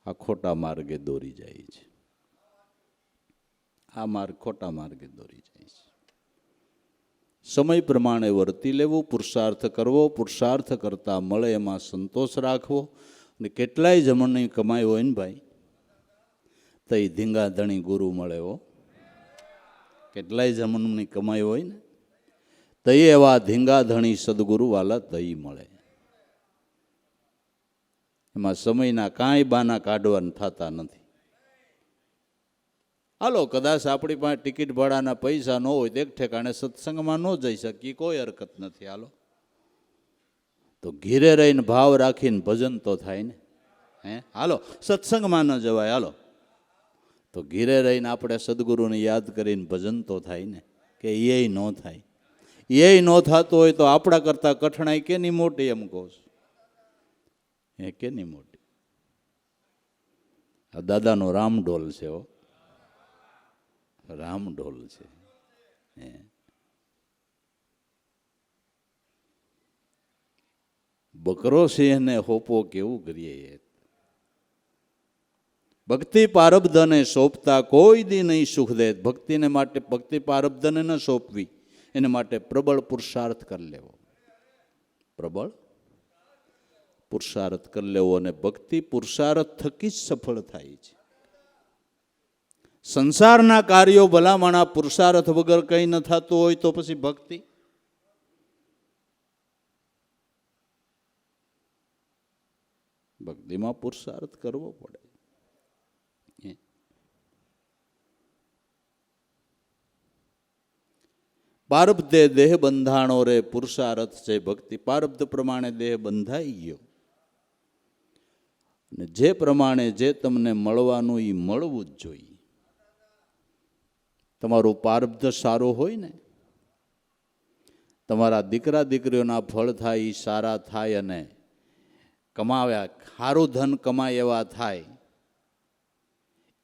આ ખોટા માર્ગે દોરી જાય છે. આ માર્ગ ખોટા માર્ગે દોરી જાય છે. સમય પ્રમાણે વર્તી લેવું, પુરુષાર્થ કરવો, પુરુષાર્થ કરતા મળે એમાં સંતોષ રાખવો. ને કેટલાય જમણની કમાઈ હોય ને ભાઈ, તો એ ધીંગા ધણી ગુરુ મળે હો. કેટલાય જમણની કમાઈ હોય ને તો એવા ધીંગા ધણી સદગુરુ વાલા તઈ મળે. એમાં સમયના કાંઈ બાના કાઢવાના થતા નથી. હાલો કદાચ આપણી પાસે ટિકિટ ભાડાના પૈસા ન હોય તો એક ઠેકાણે સત્સંગમાં ન જઈ શકીએ, કોઈ હરકત નથી. હાલો તો ઘીરે રહીને ભાવ રાખીને ભજન તો થાય ને. હાલો સત્સંગમાં ન જવાય, હાલો તો ઘીરે રહીને આપણે સદગુરુને યાદ કરીને ભજન તો થાય ને. કે એ ન થાય, એ ન થતું હોય તો આપણા કરતાં કઠણાઈ કેની મોટી એમ કહો છો? કેની મોટી? આ દાદાનો રામઢોલ છે હો, રામઢોલ છે. બકરો સિંહને હોપો કેવું કરીએ. ભક્તિ પારબ્ધને સોંપતા કોઈ દી નહીં સુખ દે. ભક્તિને માટે ભક્તિ પારબ્ધને ન સોંપવી, એને માટે પ્રબળ પુરુષાર્થ કરી લેવો. પ્રબળ પુરુષાર્થ કરી લેવો. અને ભક્તિ પુરુષાર્થ થકી જ સફળ થાય છે. સંસારના કાર્યો ભલામણા પુરુષાર્થ વગર કંઈ ન થતું હોય તો પછી ભક્તિ? ભક્તિમાં પુરુષાર્થ કરવો પડે. પારબ્ધે દેહ બંધાણો રે પુરુષાર્થ છે ભક્તિ. પારબ્ધ પ્રમાણે દેહ બંધાઈ ગયો અને જે પ્રમાણે જે તમને મળવાનું એ મળવું જ જોઈએ. તમારું પારબ્ધ સારું હોય ને, તમારા દીકરા દીકરીઓના ફળ થાય એ સારા થાય અને કમાવ્યા સારું ધન કમાય એવા થાય,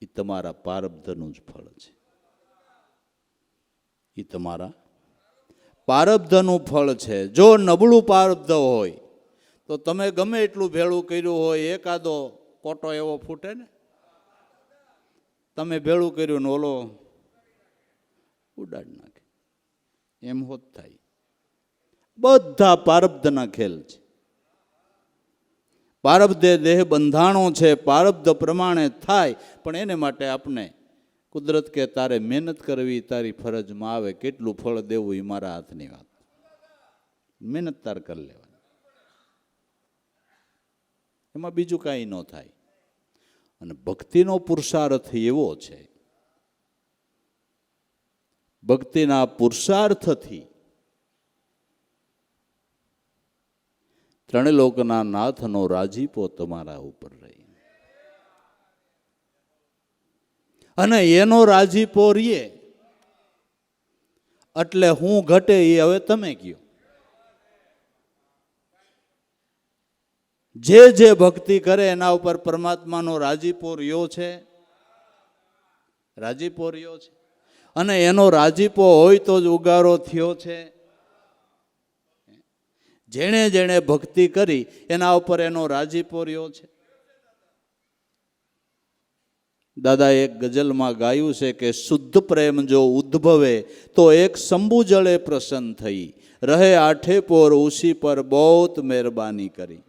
એ તમારા પારબ્ધનું જ ફળ છે. એ તમારા પારબ્ધનું ફળ છે. જો નબળું પારબ્ધ હોય તો તમે ગમે એટલું ભેળું કર્યું હોય, એકાદો કોટો એવો ફૂટે ને. તમે ભેળું કર્યું ને ઓલો ઉડાડી નાખે, એમ હોત થાય. બધા પારબ્ધના ખેલ છે. પારબ્ધે દેહ બંધાણો છે, પારબ્ધ પ્રમાણે થાય. પણ એને માટે આપણે કુદરત કે તારે મહેનત કરવી, તારી ફરજમાં આવે. કેટલું ફળ દેવું એ મારા હાથની વાત. મહેનત તાર કરી લેવાની, એમાં બીજું કાંઈ ન થાય. અને ભક્તિનો પુરુષાર્થ એવો છે, ભક્તિના પુરુષાર્થથી ત્રણે લોકના નાથનો રાજીપો તમારા ઉપર રહી, અને એનો રાજીપો રીએ એટલે હું ઘટે એ હવે તમે કયો. જે જે ભક્તિ કરે એના ઉપર પરમાત્માનો રાજીપો રહ્યો છે, રાજીપો રહ્યો છે. અને એનો રાજીપો હોય તો જ ઉગારો થયો છે. જેણે જેણે ભક્તિ કરી એના ઉપર એનો રાજીપો રહ્યો છે. દાદા એક ગઝલમાં ગાયું છે કે શુદ્ધ પ્રેમ જો ઉદ્ભવે તો એક શંભુ જળે પ્રસન્ન થઈ, રહે આઠે પોર ઉસી પર બહુત મહેરબાની કરી.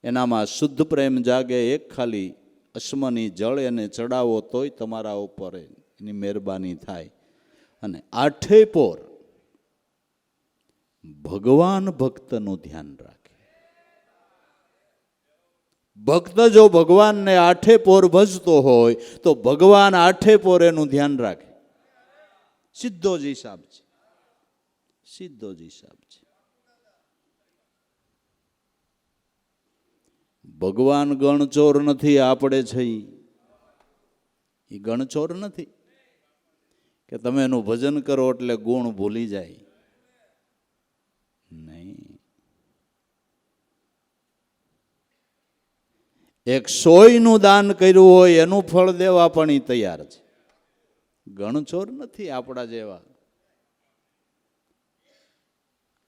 એનામાં શુદ્ધ પ્રેમ જાગે, એક ખાલી અશ્મની જળ એને ચડાવો તોય તમારા ઉપર એની મહેરબાની થાય. અને આઠે પોર ભગવાન ભક્તનું ધ્યાન રાખે. ભક્ત જો ભગવાનને આઠે પોર ભજતો હોય તો ભગવાન આઠે પોર એનું ધ્યાન રાખે. સીધો જ હિસાબ છે, સીધો જ હિસાબ છે. ભગવાન ગણચોર નથી, આપણે છીએ એ ગણચોર નથી કે તમે એનું ભજન કરો એટલે ગુણ ભૂલી જાય. નહીં, એક સોયનું દાન કર્યું હોય એનું ફળ દેવા પણ એ તૈયાર છે. ગણચોર નથી આપણા જેવા.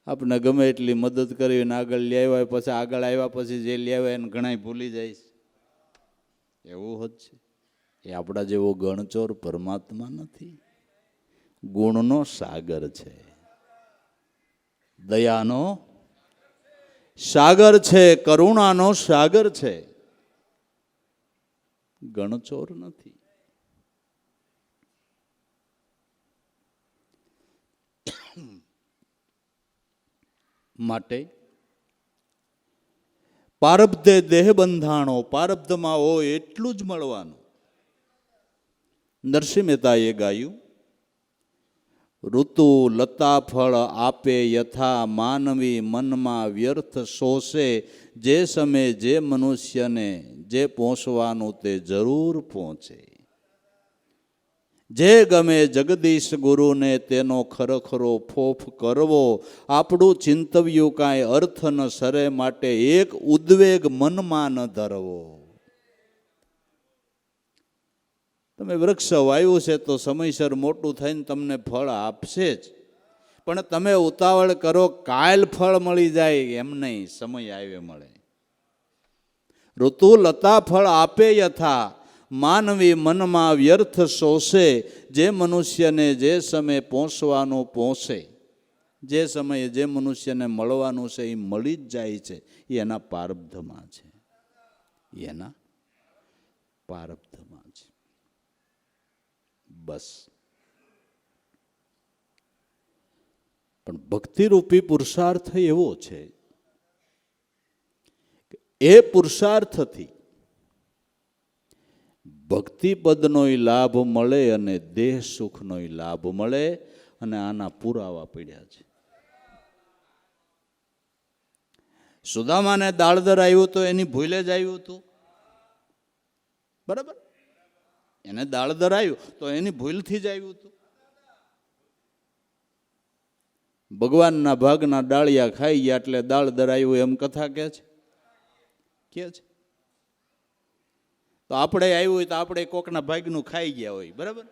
આપણે ગમે એટલી મદદ કરી ને આગળ લઈ આવ્યા, પછી આગળ આવ્યા પછી જે લઈ આવ્યા એને ઘણા ભૂલી જાય છે, એવું હોત છે. એ આપણા જેવો ગણચોર પરમાત્મા નથી. ગુણનો સાગર છે, દયાનો સાગર છે, કરુણાનો સાગર છે, ગણચોર નથી. માટે પારબ્ધે દેહ બંધાણો, પારબ્ધમાં હોય એટલું જ મળવાનું. નરસિંહ મહેતાએ ગાયું, ઋતુ લતા ફળ આપે યથા, માનવી મનમાં વ્યર્થ શોષે, જે સમયે જે મનુષ્યને જે પહોંચવાનું તે જરૂર પહોંચે. જે ગમે જગદીશ ગુરુને તેનો ખરખરો ફોફ કરવો, આપણું ચિંતવ્યું કાંઈ અર્થ ન સરે, માટે એક ઉદ્વેગ મનમાં ન ધરવો. તમે વૃક્ષ વાવ્યું છે તો સમયસર મોટું થઈને તમને ફળ આપશે જ, પણ તમે ઉતાવળ કરો કાલ ફળ મળી જાય એમ નહીં, સમય આવે મળે. ઋતુ લતા ફળ આપે યથા, માનવી મનમાં વ્યર્થ શોષે, જે મનુષ્યને જે સમયે પહોંચવાનું પહોંચે, જે સમયે જે મનુષ્યને મળવાનું છે એ મળી જ જાય છે. એ એના પારબ્ધમાં છે, એના પારબ્ધમાં છે. બસ. પણ ભક્તિરૂપી પુરુષાર્થ એવો છે કે એ પુરુષાર્થથી ભક્તિપદનો લાભ મળે અને દેહ સુખનો લાભ મળે. અને આના પુરાવા પડ્યા છે. સુદામાને દાળદર આવ્યું તો એની ભૂલે જ આવ્યું હતું, બરાબર? એને દાળદર આવ્યું તો એની ભૂલથી જ આવ્યું હતું. ભગવાનના ભાગના ડાળિયા ખાઈ ગયા એટલે દાળદર આવ્યું એમ કથા કે છે. તો આપણે આવ્યું હોય તો આપણે કોકના ભાગનું ખાઈ ગયા હોય, બરાબર?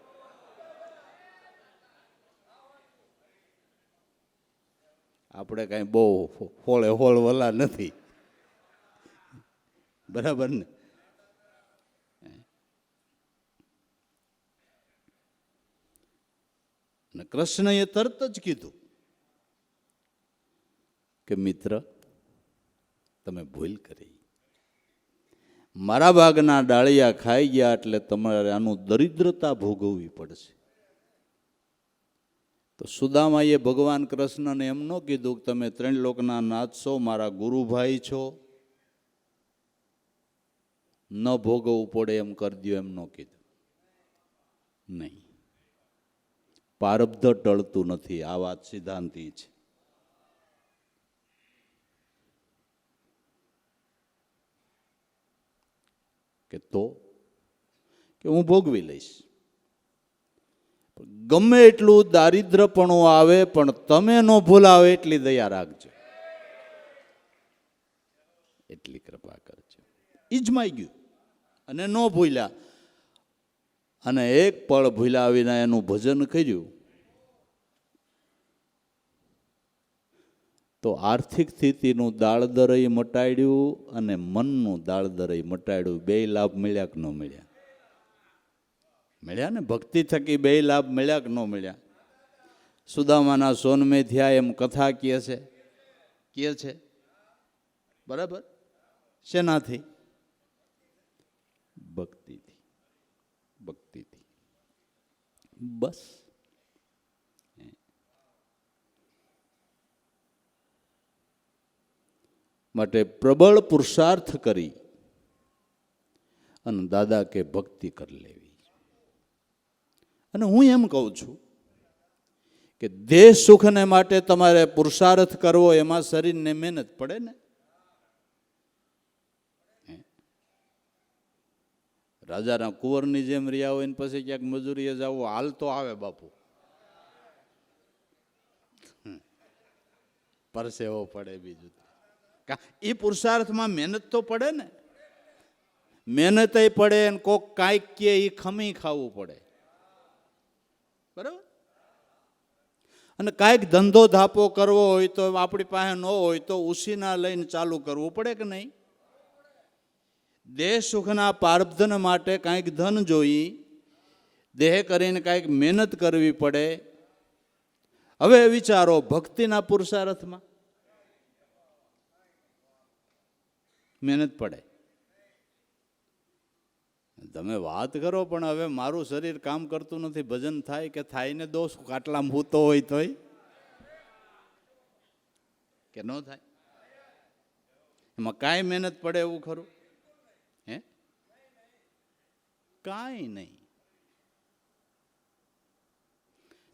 આપણે કાંઈ બહુ હોળે હોળ વલા નથી, બરાબર ને? અને કૃષ્ણએ તરત જ કીધું કે મિત્ર, તમે ભૂલ કરી, મારા બાગના ડાળિયા ખાઈ ગયા એટલે તમારે આનું દરિદ્રતા ભોગવવી પડશે. તો સુદામાએ ભગવાન કૃષ્ણને એમ ન કીધું કે તમે ત્રિલોકના નાથ છો, મારા ગુરુભાઈ છો, ન ભોગવવું પડે એમ કરી દો, એમ ન કીધું. નહીં, પારબ્ધ ટળતું નથી, આ વાત સિદ્ધાંતી છે. કે તો કે હું ભોગવી લઈશ, ગમે એટલું દારિદ્રપણું આવે પણ તમે ન ભૂલાવે એટલી દયા રાખજો, એટલી કૃપા કરજો. ઈજમાઈ ગયું અને ન ભૂલ્યા, અને એક પળ ભૂલ્યા વિના એનું ભજન કર્યું તો આર્થિક સ્થિતિનું દાળદરય મટાડ્યું અને મનનું દાળદરય મટાડ્યું. બે લાભ મળ્યા કે ન મળ્યા? મળ્યા ને. ભક્તિ થકી બે લાભ મળ્યા કે ન મળ્યા? સુદામાના સોનમે થયા એમ કથા કહે છે. બરાબર. શેનાથી? ભક્તિથી. ભક્તિથી. બસ. માટે પ્રબળ પુરુષાર્થ કરી અને દાદા કે ભક્તિ કરી લેવી. અને હું એમ કહું છું કે દેહ સુખને માટે તમારે પુરુષાર્થ કરવો, એમાં શરીરને મહેનત પડે ને. રાજાના કુંવરની જેમ રહ્યા હોય ને પછી ક્યાંક મજૂરીએ જવું, હાલ તો આવે બાપુ, પરસેવો પડે. બીજું એ પુરુષાર્થમાં મહેનત તો પડે ને. મહેનત પડે ને કોક કાંઈક કે એ ખમી ખાવું પડે. બરાબર. અને કાંઈક ધંધો ધાપો કરવો હોય તો આપણી પાસે ન હોય તો ઉસીના લઈને ચાલુ કરવું પડે કે નહીં? દેહ સુખના પારબ્ધન માટે કાંઈક ધન જોઈ, દેહ કરીને કાંઈક મહેનત કરવી પડે. હવે વિચારો ભક્તિના પુરુષાર્થમાં મહેનત પડે. તમે વાત કરો પણ હવે મારું શરીર કામ કરતું નથી, ભજન થાય કે થાય ને દોષ કાટલામાં હૂતો હોય તોય કે ન થાય? એમાં કાંઈ મહેનત પડે એવું ખરું? હે? કાંઈ નહીં.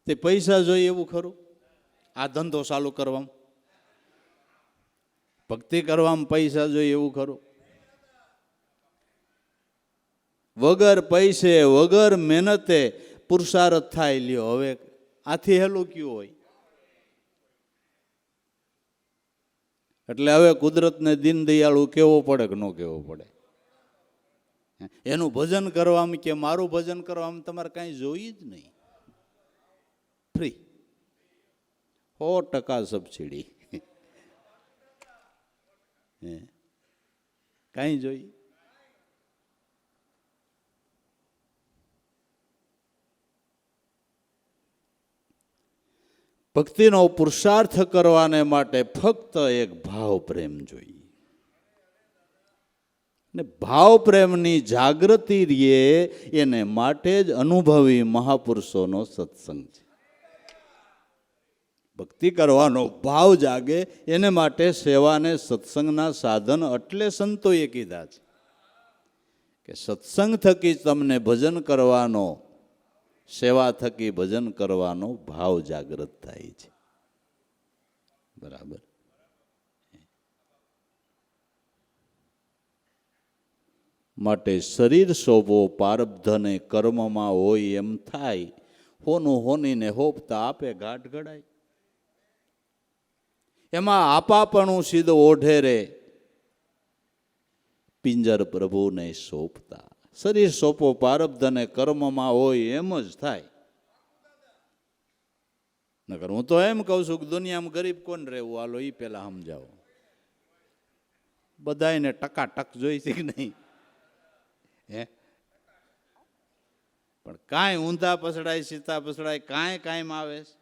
તે પૈસા જોઈએ એવું ખરું? આ ધંધો ચાલુ કરવામાં, ભક્તિ કરવામાં પૈસા જોઈએ એવું ખરું? વગર પૈસે વગર મહેનતે પુરુષાર્થ થાય. લ્યો હવે આથી હેલું કયું હોય? એટલે હવે કુદરતને દીનદયાળુ કેવો પડે કે ન કેવો પડે? એનું ભજન કરવામાં કે મારું ભજન કરવામાં તમારે કાંઈ જોઈ જ નહીં. Free, 100% subsidy. કાંઈ જોઈ? ભક્તિનો પુરુષાર્થ કરવાને માટે ફક્ત એક ભાવ પ્રેમ જોઈએ. ને ભાવ પ્રેમની જાગૃતિ રહે એને માટે જ અનુભવી મહાપુરુષોનો સત્સંગ છે. ભક્તિ કરવાનો ભાવ જાગે એને માટે સેવાને સત્સંગના સાધન એટલે સંતોએ કીધા છે કે સત્સંગ થકી તમને ભજન કરવાનો, સેવા થકી ભજન કરવાનો ભાવ જાગૃત થાય છે. બરાબર. માટે શરીર શોભો પારબ્ધને કર્મમાં હોય એમ થાય, હોનું હોનીને હોપતા આપે ઘાટ ઘડાય. એમાં આપાપણું સીધો ઓઢે રે, પિંજર પ્રભુને સોંપતા. શરીર સોંપો પારબ્ધને કર્મમાં હોય એમ જ થાય. નકર હું તો એમ કહું છું કે દુનિયામાં ગરીબ કોણ રહેવું, હાલો એ પેલા સમજાવો. બધાને ટકાટક જોઈ છે કે નહીં? હે? પણ કાંઈ ઊંધા પસડાય સીતા પસડાય કાંઈ કાયમ આવે છે.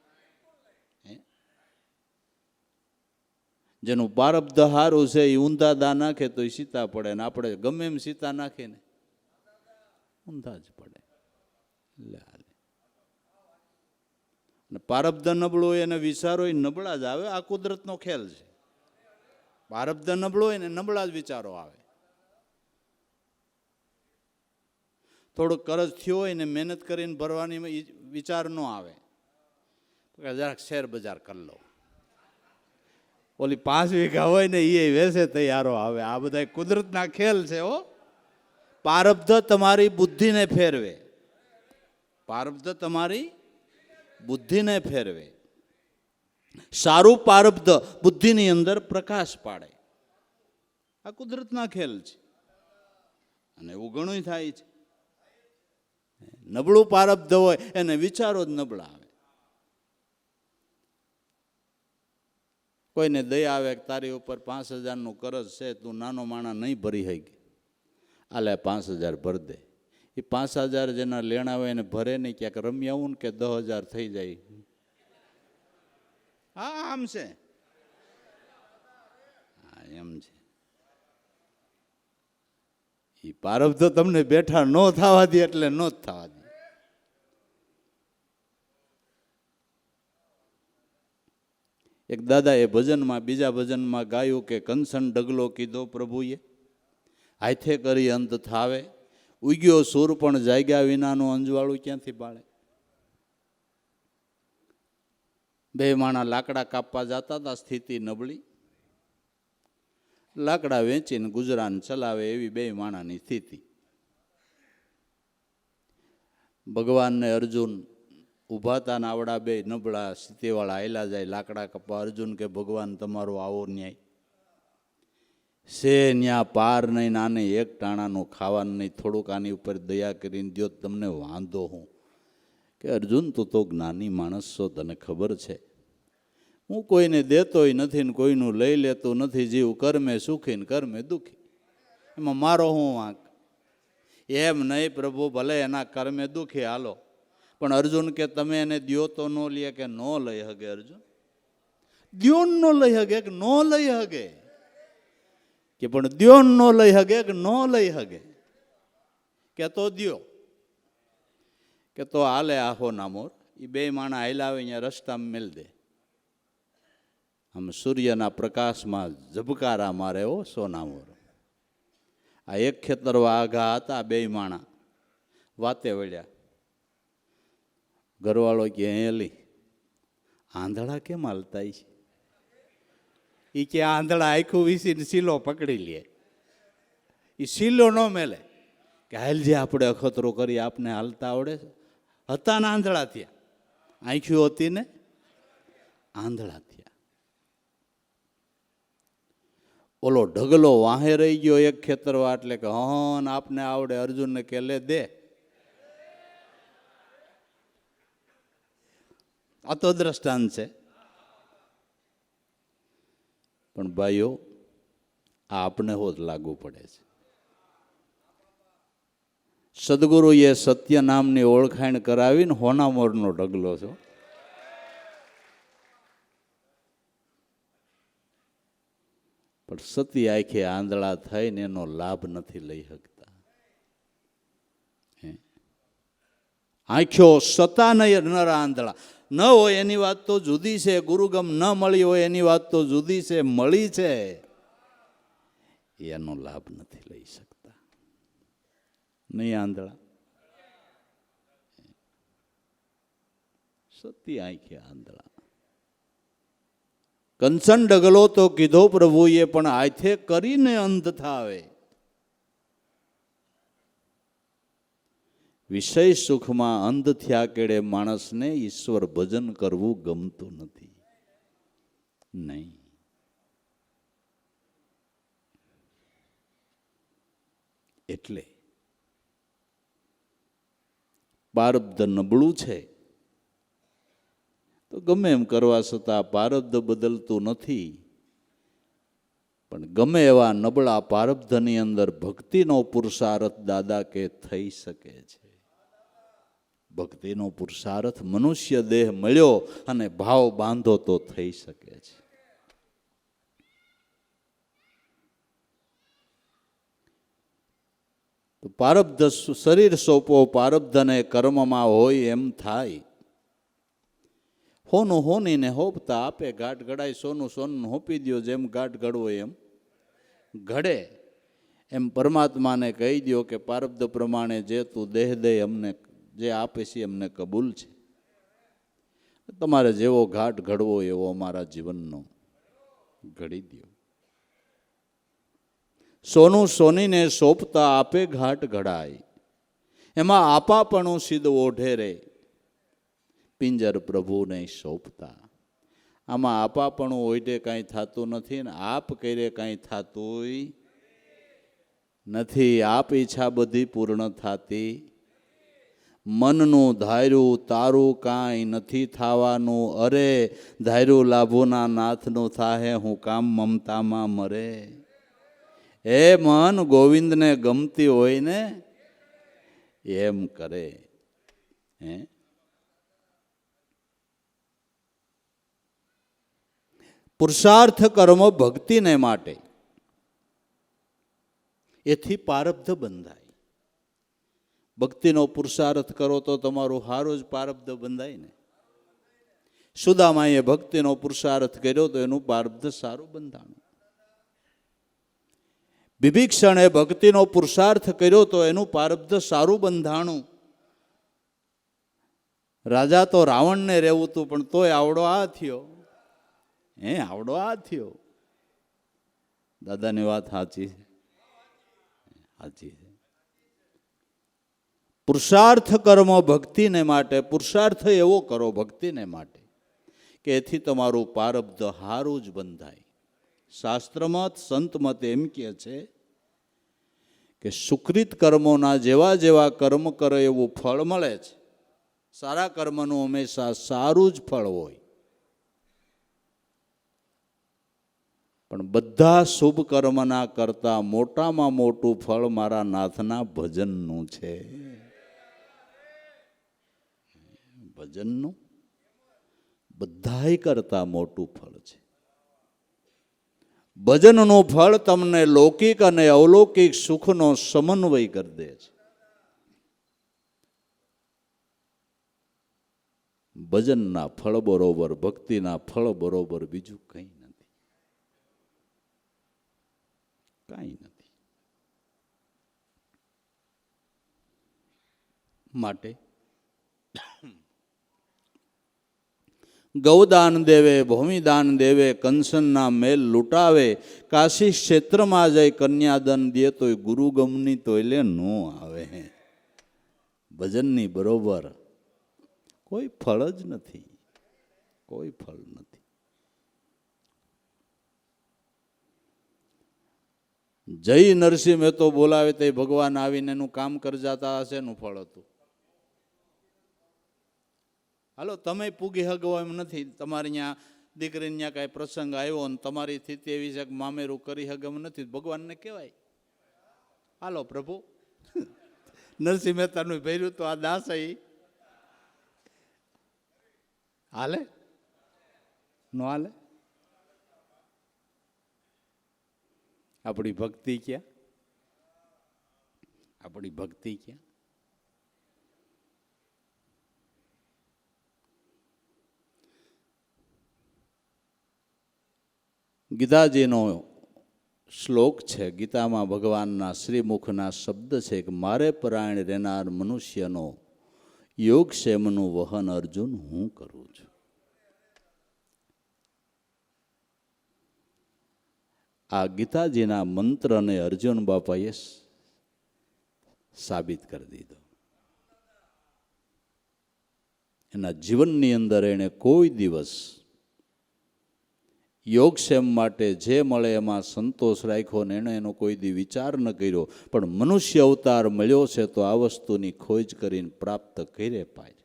જેનું પારબ્ધ હારું છે એ ઊંધા દા નાખે તો એ સીતા પડે ને આપણે ગમે એમ સીતા નાખીને ઊંધા જ પડે. પારબ્ધ નબળું હોય એને વિચારો એ નબળા જ આવે. આ કુદરતનો ખેલ છે. પારબ્ધ નબળો હોય ને નબળા જ વિચારો આવે. થોડુંક કરજ થયો હોય ને મહેનત કરીને ભરવાની વિચાર ન આવે, જરાક શેર બજાર કરી લો. ઓલી 5 વીઘા હોય ને એ વેસે તૈયારો આવે. આ બધા કુદરતના ખેલ છે. હો, પારબ્ધ તમારી બુદ્ધિને ફેરવે. પારબ્ધ તમારી બુદ્ધિને ફેરવે. સારું પારબ્ધ બુદ્ધિની અંદર પ્રકાશ પાડે. આ કુદરતના ખેલ છે અને એવું ઘણું થાય છે. નબળું પારબ્ધ હોય એને વિચારો જ નબળા આવે. કોઈને દયા આવે કે તારી ઉપર 5,000નું કરજ છે, તું નાનો માણા નહીં ભરી શકી, આલે 5,000 ભર દે. એ 5,000 જેના લેણા હોય એને ભરે નહીં, ક્યાંક રમી આવું ને કે 10,000 થઈ જાય. હા, આમ છે. હા, એમ છે. એ પારબ્ધ તમને બેઠા ન થવા દે એટલે ન જ થવા દે. એક દાદાએ ભજનમાં, બીજા ભજનમાં ગાયું કે કંસન ડગલો કીધો પ્રભુએ, હાથે કરી અંત થાવે, ઉગ્યો સૂર પણ જાગ્યા વિનાનું અંજવાળું ક્યાંથી બાળે. 2 માણા લાકડા કાપવા જતા હતા, સ્થિતિ નબળી, લાકડા વેચીને ગુજરાન ચલાવે એવી 2 માણાની સ્થિતિ. ભગવાનને અર્જુન ઊભા હતા ને આવડા 2 નબળા સ્થિતિવાળા આયલા જાય લાકડા કાપવા. અર્જુન કે ભગવાન તમારો આવો ન્યાય છે, ન્યા પાર નહીં, આને એક ટાણાનું ખાવાનું નહીં, થોડુંક આની ઉપર દયા કરીને દો, તમને વાંધો હું. કે અર્જુન તું તો જ્ઞાની માણસ છો, તને ખબર છે હું કોઈને દેતોય નથી ને કોઈનું લઈ લેતો નથી. જીવ કર્મે સુખી ને કર્મે દુઃખી, એમાં મારો હું વાંક? એમ નહીં પ્રભુ, ભલે એના કર્મે દુઃખી હાલો, પણ અર્જુન કે તમે એને દ્યો તો ન લે કે ન લઈ હગે. અર્જુન દ્યો ન લઈ હગે કે ન લઈ હગે? કે પણ દ્યો ન લઈ હગે કે ન લઈ હગે? કે તો દ્યો. કે તો હાલે આહો નામોર. એ 2 માણા હાલ્યા આવે અહીંયા રસ્તામાં મેલ દે. આમ સૂર્યના પ્રકાશમાં ઝબકારા મારે હો સોનામોર. આ એક ખેતર વાઘા હતા, 2 માણા વાતે વળ્યા. ઘરવાળો કે હેલી આંધળા કેમ હાલતા છે? એ કે આંધળા આખું વીસીને શીલો પકડી લે. એ શીલો ન મેલે કે હાલજે આપણે અખતરો કરી, આપને હાલતા આવડે છે. હતા ને આંધળા થયા, આંખ્યું હતી ને આંધળા થયા. ઓલો ઢગલો વાહે રહી ગયો એક ખેતરવા, એટલે કે હન આપને આવડે. અર્જુનને કે લે દે. આ તો દ્રષ્ટાંત છે. પણ ભાઈઓ, આ આપણે હોત લાગુ પડે છે. સદગુરુએ સત્ય નામની ઓળખાણ કરાવીને હોનામોરનો ઢગલો છો. પણ સતી આંખે આંધળા થઈને એનો લાભ નથી લઈ શકતા. આંખ્યો સતા નર આંધળા ન હોય એની વાત તો જુદી છે, ગુરુગમ ન મળી હોય એની વાત તો જુદી છે, મળી છે એનો લાભ નથી લઈ શકતા. નહીં આંધળા, સતી આંખે આંધળા. કંસન ડગલો તો કીધો પ્રભુએ, પણ હાથે કરીને અંધ થાવે. વિષય સુખમાં અંધ થયા કેડે માણસને ઈશ્વર ભજન કરવું ગમતું નથી. નહીં, એટલે પારબ્ધ નબળું છે તો ગમે એમ કરવા છતાં પારબ્ધ બદલતું નથી. પણ ગમે એવા નબળા પારબ્ધની અંદર ભક્તિનો પુરુષાર્થ દાદા કે થઈ શકે છે. ભક્તિનો પુરુષાર્થ મનુષ્ય દેહ મળ્યો અને ભાવ બાંધો તો થઈ શકે છે. તો પારબ્ધ શરીર સોંપો પારબ્ધને કર્મમાં હોય એમ થાય. હોનું હોનીને હોપતા આપે ઘાટ ઘડાય સોનું સોનું હોપી દો જેમ ઘાટ ઘડવો એમ ઘડે. એમ પરમાત્માને કહી દો કે પારબ્ધ પ્રમાણે જે તું દેહ દે અમને જે આપે છે અમને કબૂલ છે. તમારે જેવો ઘાટ ઘડવો એવો અમારા જીવનનો ઘડી દો. સોનું સોનીને સોંપતા આપે ઘાટ ઘડાય એમાં આપાપણું સિદ્ધ ઓઢે રે પિંજર પ્રભુને સોંપતા. આમાં આપાપણું ઓઢે કાંઈ થતું નથી ને આપ કરે કાંઈ થતું નથી. આપ ઈચ્છા બધી પૂર્ણ થતી. મનનું ધાર્યું તારું કાંઈ નથી થવાનું. અરે ધાર્યું લાભોના નાથનું થાહે હું કામ મમતામાં મરે. એ મન ગોવિંદને ગમતી હોય ને એમ કરે. હે પુરુષાર્થ કર્મ ભક્તિને માટે એથી પારબ્ધ બંધાય. ભક્તિનો પુરુષાર્થ કરો તો તમારું હારું જ પારબ્ધ બંધાય ને. સુદામાએ ભક્તિનો પુરુષાર્થ કર્યો તો એનું પારબ્ધ સારું બંધાણું. વિભીક્ષણે ભક્તિનો પુરુષાર્થ કર્યો તો એનું પારબ્ધ સારું બંધાણું. રાજા તો રાવણને રહેવું હતું પણ તોય આવડો આ થયો. આવડો આ થયો. દાદાની વાત સાચી છે. સાચી છે. પુરુષાર્થ કર્મ ભક્તિને માટે. પુરુષાર્થ એવો કરો ભક્તિને માટે કે એથી તમારું પારબ્ધ હારું જ બંધાય. શાસ્ત્રમત સંતમત એમ કહે છે કે સુકૃત કર્મોના જેવા જેવા કર્મ કરે એવું ફળ મળે છે. સારા કર્મનું હંમેશા સારું જ ફળ હોય. પણ બધા શુભ કર્મના કરતા મોટામાં મોટું ફળ મારા નાથના ભજનનું છે. ભજનનું બધાય કરતા મોટું ફળ છે. ભજનનું ફળ તમને લૌકિક અને અવલૌકિક સુખનો સમન્વય કરી દે છે. ભજનના ફળ બરોબર ભક્તિના ફળ બરોબર બીજું કંઈ નથી. કાંઈ નથી. માટે ગૌદાન દેવે ભૂમિદાન દેવે કંસનના મેલ લૂંટાવે કાશી ક્ષેત્રમાં જઈ કન્યાદાન દે તોય ગુરુગમની તોયલે ન આવે. ભજનની બરોબર કોઈ ફળ જ નથી. કોઈ ફળ નથી. જય નરસિંહ મહેતો બોલાવે તે ભગવાન આવીને એનું કામ કરી જતા હશે. એનું ફળ હતું. હાલો તમે પૂગી હગવો એમ નથી. તમારે ત્યાં દીકરીને ત્યાં કાંઈ પ્રસંગ આવ્યો અને તમારી સ્થિતિ એવી છે કે મામેરું કરી હગમ નથી. ભગવાનને કહેવાય હાલો પ્રભુ નરસિંહ મહેતાનું ભર્યું તો આ દાસ હાલે નો હાલે. આપણી ભક્તિ ક્યાં? આપણી ભક્તિ ક્યાં? ગીતાજીનો શ્લોક છે. ગીતામાં ભગવાનના શ્રીમુખના શબ્દ છે કે મારે પરાયણ રહેનાર મનુષ્યનો યોગક્ષેમનું વહન અર્જુન હું કરું છું. આ ગીતાજીના મંત્રને અર્જુન બાપાએ સાબિત કરી દીધો. એના જીવનની અંદર એણે કોઈ દિવસ યોગક્ષેમ માટે જે મળે એમાં સંતોષ રાખ્યો ને એણે એનો કોઈ દી વિચાર ન કર્યો. પણ મનુષ્ય અવતાર મળ્યો છે તો આ વસ્તુની ખોજ કરીને પ્રાપ્ત કરે પાય.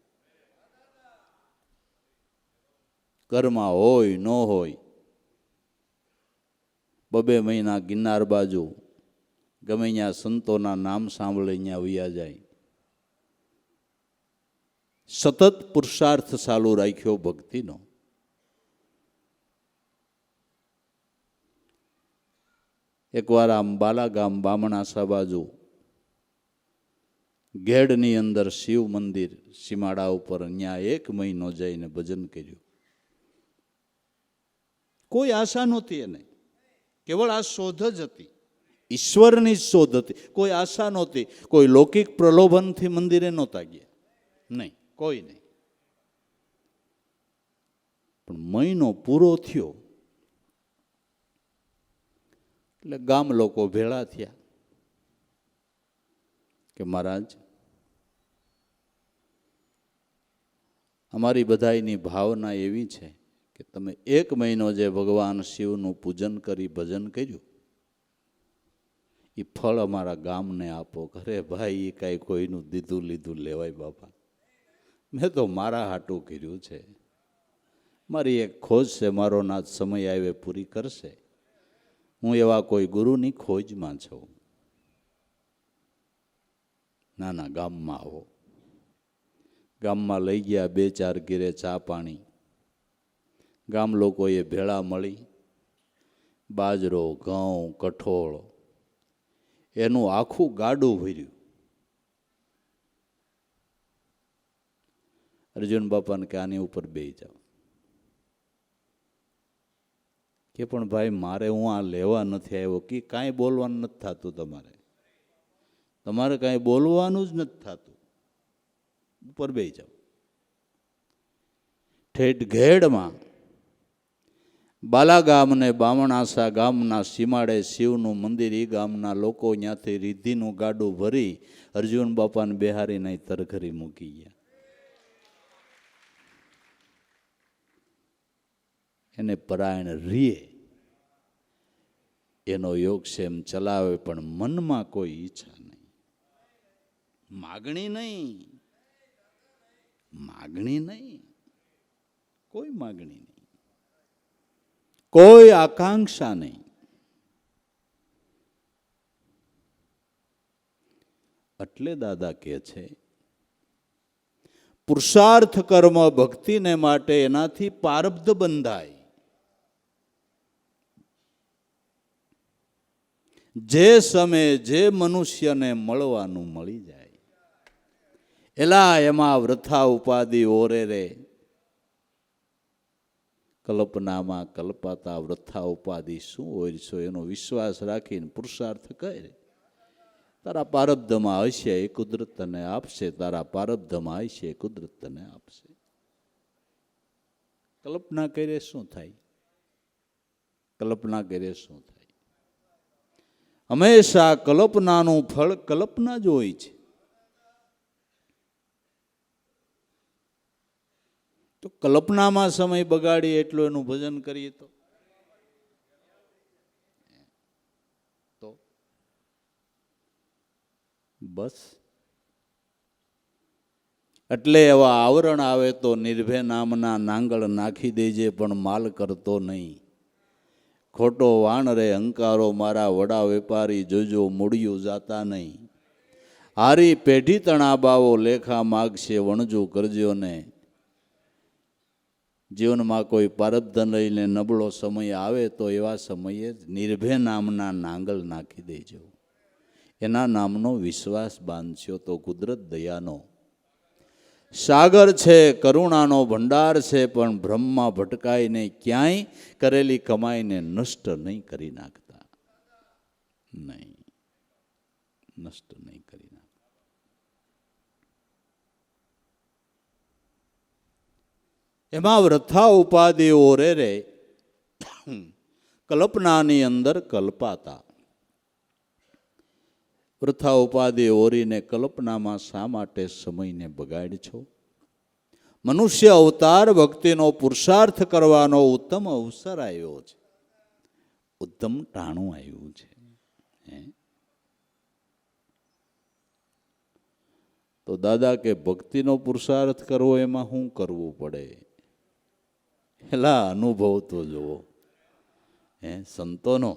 ઘરમાં હોય ન હોય 2 મહિના ગિરનાર બાજુ ગમે ત્યાં સંતોના નામ સાંભળે ત્યાં વયા જાય. સતત પુરુષાર્થ ચાલુ રાખ્યો ભક્તિનો. એકવાર આમ બાલાગામ બામણાસા બાજુ ગેડની અંદર શિવ મંદિર સીમાડા ઉપર ત્યાં 1 મહિનો જઈને ભજન કર્યું. કોઈ આશા નહોતી એને, કેવળ આ શોધ જ હતી, ઈશ્વરની શોધ હતી. કોઈ આશા નહોતી, કોઈ લૌકિક પ્રલોભનથી મંદિરે નહોતા ગયા, નહીં, કોઈ નહીં. પણ મહિનો પૂરો થયો એટલે ગામ લોકો ભેળા થયા કે મહારાજ, અમારી બધાની ભાવના એવી છે કે તમે 1 મહિનો જે ભગવાન શિવનું પૂજન કરી ભજન કર્યું એ ફળ અમારા ગામને આપો. ઘરે ભાઈ એ કાંઈ કોઈનું દીધું લીધું લેવાય બાપા, મેં તો મારા હાટું કર્યું છે, મારી એક ખોજ છે, મારો નાથ સમય આવે પૂરી કરશે. હું એવા કોઈ ગુરુની ખોજમાં છું. નાના ગામમાં આવો. ગામમાં લઈ ગયા 2-4 ઘેરે ચા પાણી. ગામ લોકોએ ભેળા મળી બાજરો, ઘઉં, કઠોળ એનું આખું ગાડું ભર્યું. અર્જુન બાપાને કે આની ઉપર બેસી જાઓ. કે પણ ભાઈ મારે હું આ લેવા નથી આવ્યો. કે કાંઈ બોલવાનું નથી થતું, તમારે કાંઈ બોલવાનું જ નથી થતું, ઉપર બેસી જાઓ. ઠેઠ ઘેડમાં બાલાગામ ને બામણાસા ગામના સીમાડે શિવનું મંદિર, એ ગામના લોકો ત્યાંથી રીધિનું ગાડું ભરી અર્જુન બાપાને બેહારીને તરઘરી મૂકી ગયા. એને પરાયણ રીએ, એનો યોગક્ષેમ ચલાવે, પણ મનમાં કોઈ ઈચ્છા નહીં, માગણી નહીં, કોઈ માગણી નહીં, કોઈ આકાંક્ષા નહીં. એટલે દાદા કહે છે પુરુષાર્થ કર્મ ભક્તિને માટે એનાથી પારબ્ધ બંધાય. જે સમયે જે મનુષ્યને મળવાનું મળી જાય, એલા એમાં વૃથા ઉપાધિ ઓરે રે. કલ્પનામાં કલ્પાતા વૃથા ઉપાધિ શું હોય છો, એનો વિશ્વાસ રાખીને પુરુષાર્થ કરે. તારા પારબ્ધમાં હશે એ કુદરત તને આપશે, તારા પારબ્ધમાં હશે એ કુદરત તને આપશે. કલ્પના કરે શું થાય? કલ્પના કરે શું થાય? હંમેશા કલ્પનાનું ફળ કલ્પના જ હોય છે. તો કલ્પનામાં સમય બગાડી એટલું એનું ભજન કરીએ તો બસ. એટલે એવા આવરણ આવે તો નિર્ભય નામના નાંગળ નાખી દેજે, પણ માલ કરતો નહીં. ખોટો વાણ રે અંકારો મારા વડા વેપારી, જોજો મૂળિયું જાતા નહીં. હારી પેઢી તણા બાવો લેખા માગશે, વણજો કરજો ને. જીવનમાં કોઈ પારબ્ધ લઈને નબળો સમય આવે તો એવા સમયે જ નિર્ભય નામના નાંગલ નાખી દેજો. એના નામનો વિશ્વાસ બાંધશો તો કુદરત દયાનો સાગર છે, કરુણાનો ભંડાર છે, પણ બ્રહ્મમાં ભટકાઈને ક્યાંય કરેલી કમાઈને નષ્ટ નહીં કરી નાખતા. નહીં, નષ્ટ નહીં કરી નાખતા. એમાં વૃથા ઉપાધિ ઓરે રે કલ્પનાની અંદર કલ્પાતા. વૃથા ઉપાધિ ઓરીને કલ્પનામાં શા માટે સમયને બગાડ છો? મનુષ્ય અવતાર ભક્તિનો પુરુષાર્થ કરવાનો ઉત્તમ અવસર આવ્યો છે, ઉત્તમ ટાણું આવ્યું છે. તો દાદા કે ભક્તિનો પુરુષાર્થ કરવો એમાં શું કરવું પડે? એલા અનુભવ તો જુઓ. સંતોનો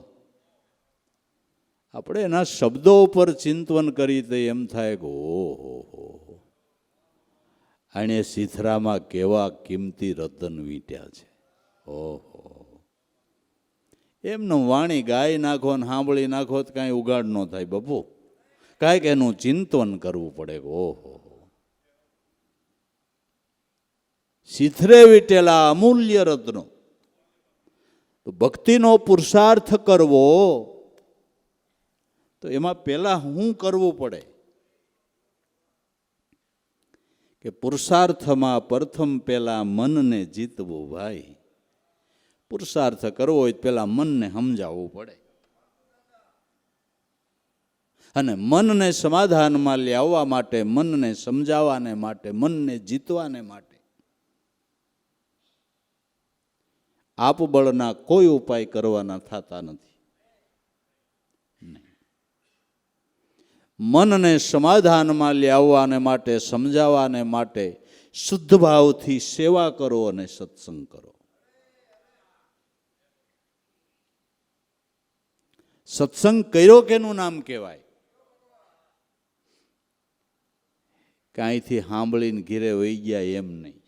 આપણે એના શબ્દો ઉપર ચિંતન કરી તો એમ થાય કે ઓહો, આણે સીથરામાં કેવા કિંમતી રતન વીંટ્યા છે. ઓહો, એમનું વાણી ગાઈ નાખો ને સાંભળી નાખો તો કાંઈ ઉગાડ ન થાય બાપુ. કાંઈક એનું ચિંતન કરવું પડે. ઓહો, સીથરે વીટેલા અમૂલ્ય રત્નો. તો ભક્તિનો પુરુષાર્થ કરવો તો એમાં પહેલા શું કરવું પડે કે પુરુષાર્થમાં પ્રથમ પહેલા મનને જીતવું. ભાઈ, પુરુષાર્થ કરવો હોય પહેલા મનને સમજાવવું પડે, અને મનને સમાધાનમાં લાવવા માટે, મનને સમજાવવાને માટે, મનને જીતવાને માટે આપબળના કોઈ ઉપાય કરવાના થતા નથી. મનને સમાધાનમાં લાવવાને માટે, સમજાવવાને માટે શુદ્ધ ભાવથી સેવા કરો અને સત્સંગ કરો. સત્સંગ કર્યો કેનું નામ કહેવાય? કાંઈથી સાંભળીને ઘીરે વહી ગયા એમ નહીં.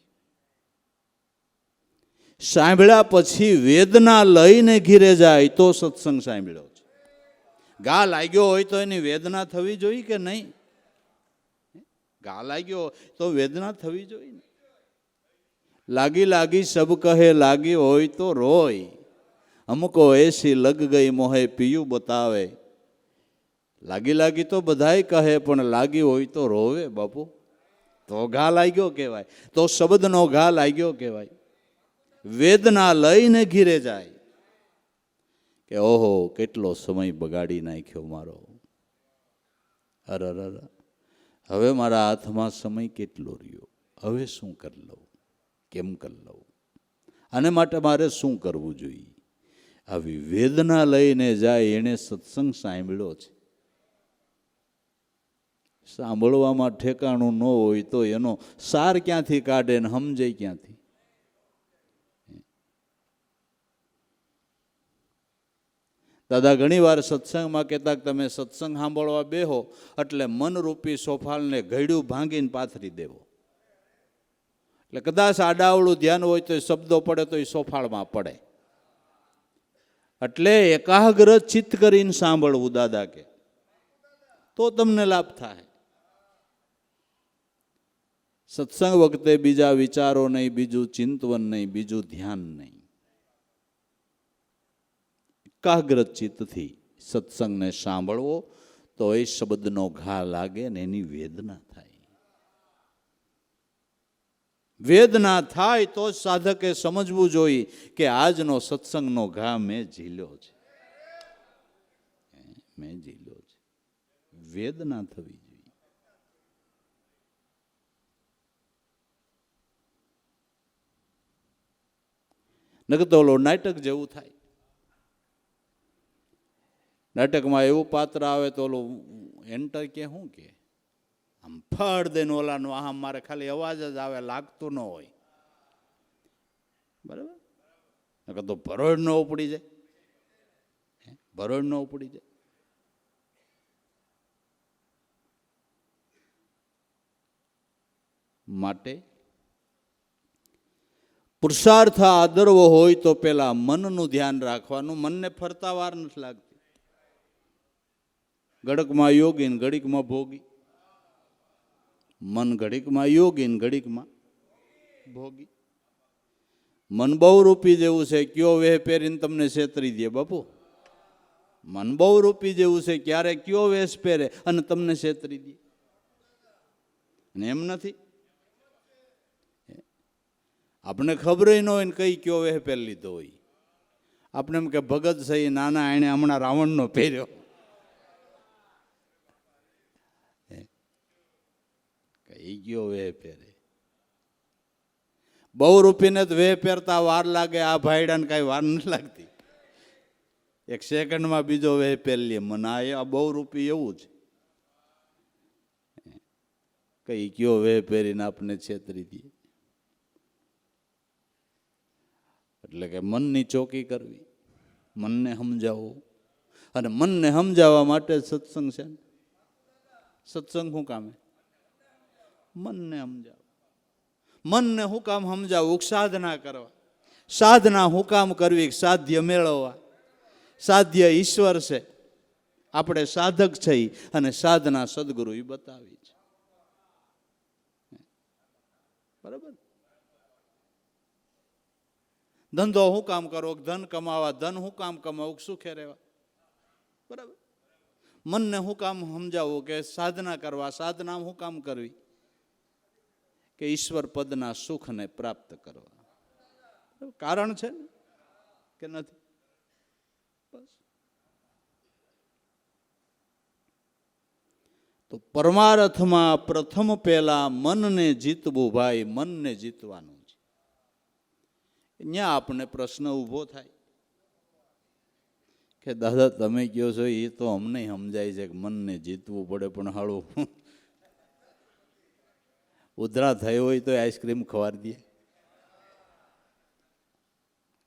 સાંભળ્યા પછી વેદના લઈને ઘીરે જાય તો સત્સંગ સાંભળ્યો છે. ઘા લાગ્યો હોય તો એની વેદના થવી જોઈએ કે નહીં? ઘા લાગ્યો તો વેદના થવી જોઈએ ને. લાગી લાગી સબ કહે લાગી હોય તો રોય, અમુકો એસી લગ ગઈ મોહે પીયું બતાવે. લાગી લાગી તો બધાય કહે, પણ લાગી હોય તો રોવે બાપુ. તો ઘા લાગ્યો કહેવાય, તો શબ્દનો ઘા લાગ્યો કહેવાય. વેદના લઈને ઘીરે જાય કે ઓહો, કેટલો સમય બગાડી નાખ્યો મારો. અરે હવે મારા હાથમાં સમય કેટલો રહ્યો, હવે શું કરી લઉં, કેમ કરી લઉં, આને માટે મારે શું કરવું જોઈએ? આવી વેદના લઈને જાય એણે સત્સંગ સાંભળ્યો છે. સાંભળવામાં ઠેકાણું ન હોય તો એનો સાર ક્યાંથી કાઢે ને સમજે ક્યાંથી? દાદા ઘણી વાર સત્સંગમાં કહેતા કે તમે સત્સંગ સાંભળવા બેહો એટલે મનરૂપી સોફાલને ઘડ્યું ભાંગીને પાથરી દેવો. એટલે કદાચ આડાવડું ધ્યાન હોય તો શબ્દો પડે તો એ સોફાળમાં પડે. એટલે એકાગ્ર ચિત્ત કરીને સાંભળવું દાદા કે, તો તમને લાભ થાય. સત્સંગ વખતે બીજા વિચારો નહીં, બીજું ચિંતવન નહીં, બીજું ધ્યાન નહીં. એકાગ્ર ચિત્તથી સત્સંગને સાંભળવો તો એ શબ્દનો ઘા લાગે ને એની વેદના થાય. વેદના થાય તો સાધકે સમજવું જોઈએ કે આજનો સત્સંગનો ઘા મેં ઝીલ્યો છે, મેં ઝીલ્યો છે. વેદના થવી જોઈએ. નકર તો ઓલો નાટક જેવું થાય. નાટકમાં એવું પાત્ર આવે તો ઓલું એન્ટર કે શું કે આમ ફળ દઈને ઓલાનું આમ મારે ખાલી અવાજ જ આવે, લાગતું ન હોય. બરાબર? નકર તો ભરોડ ન ઉપડી જાય, ભરોડ ન ઉપડી જાય. માટે પુરુષાર્થ આદરવો હોય તો પેલા મનનું ધ્યાન રાખવાનું. મનને ફરતા વાર નથી લાગતી. ઘડકમાં યોગી ને ઘડીકમાં ભોગી. મન ઘડીકમાં યોગી ને ઘડીકમાં ભોગી. મન બહુ રૂપી જેવું છે, કયો વેહ પહેરીને તમને છેતરી દે બાપુ. મન બહુ રૂપી જેવું છે, ક્યારે કયો વેશ પહેરે અને તમને છેતરી દે. અને એમ નથી, આપણે ખબર ન હોય ને કઈ કયો વેહ પહેરી લીધો હોય. આપણે એમ કે ભગત છે નાના, એણે હમણાં રાવણનો પહેર્યો. કઈ ગયો વેહ પહેરે. બહુ રૂપીને તો વેહ પહેરતા વાર લાગે, આ ભાઈડાને કઈ વાર નથી લાગતી. એક સેકન્ડમાં બીજો વેહ પહેરી લે. મને આ બહુ રૂપી એવું છે. કઈ કયો વેહ પહેરીને આપણે છેતરી દઈએ. એટલે કે મનની ચોકી કરવી, મનને સમજાવવું. અને મનને સમજાવવા માટે સત્સંગ છે. સત્સંગ શું કામે? મનને સમજાવ. મનને હું કામ સમજાવવું કે સાધના કરવા, સાધના હું કામ કરવી કે સાધ્ય મેળવવા. સાધ્ય ઈશ્વર છે, આપણે સાધક છીએ, અને સાધના સદગુરુ એ બતાવી છે. બરાબર. ધંધો હું કામ કરવો, ધન કમાવા, ધન હું કામ કમાવું, સુખે રહેવા. બરાબર. મનને હું કામ સમજાવવું કે સાધના કરવા, સાધના હું કામ કરવી કે ઈશ્વર પદના સુખને પ્રાપ્ત કરવા. કારણ છે ને કે નથી? બસ. તો પરમાર્થમાં પ્રથમ પહેલા મનને જીતવું. ભાઈ, મનને જીતવાનું છે. ત્યાં આપણને પ્રશ્ન ઊભો થાય કે દાદા તમે કહો છો એ તો અમને સમજાય છે કે મનને જીતવું પડે, પણ હાળું ઉધરા થઈ હોય તો આઈસ્ક્રીમ ખવાડી દે.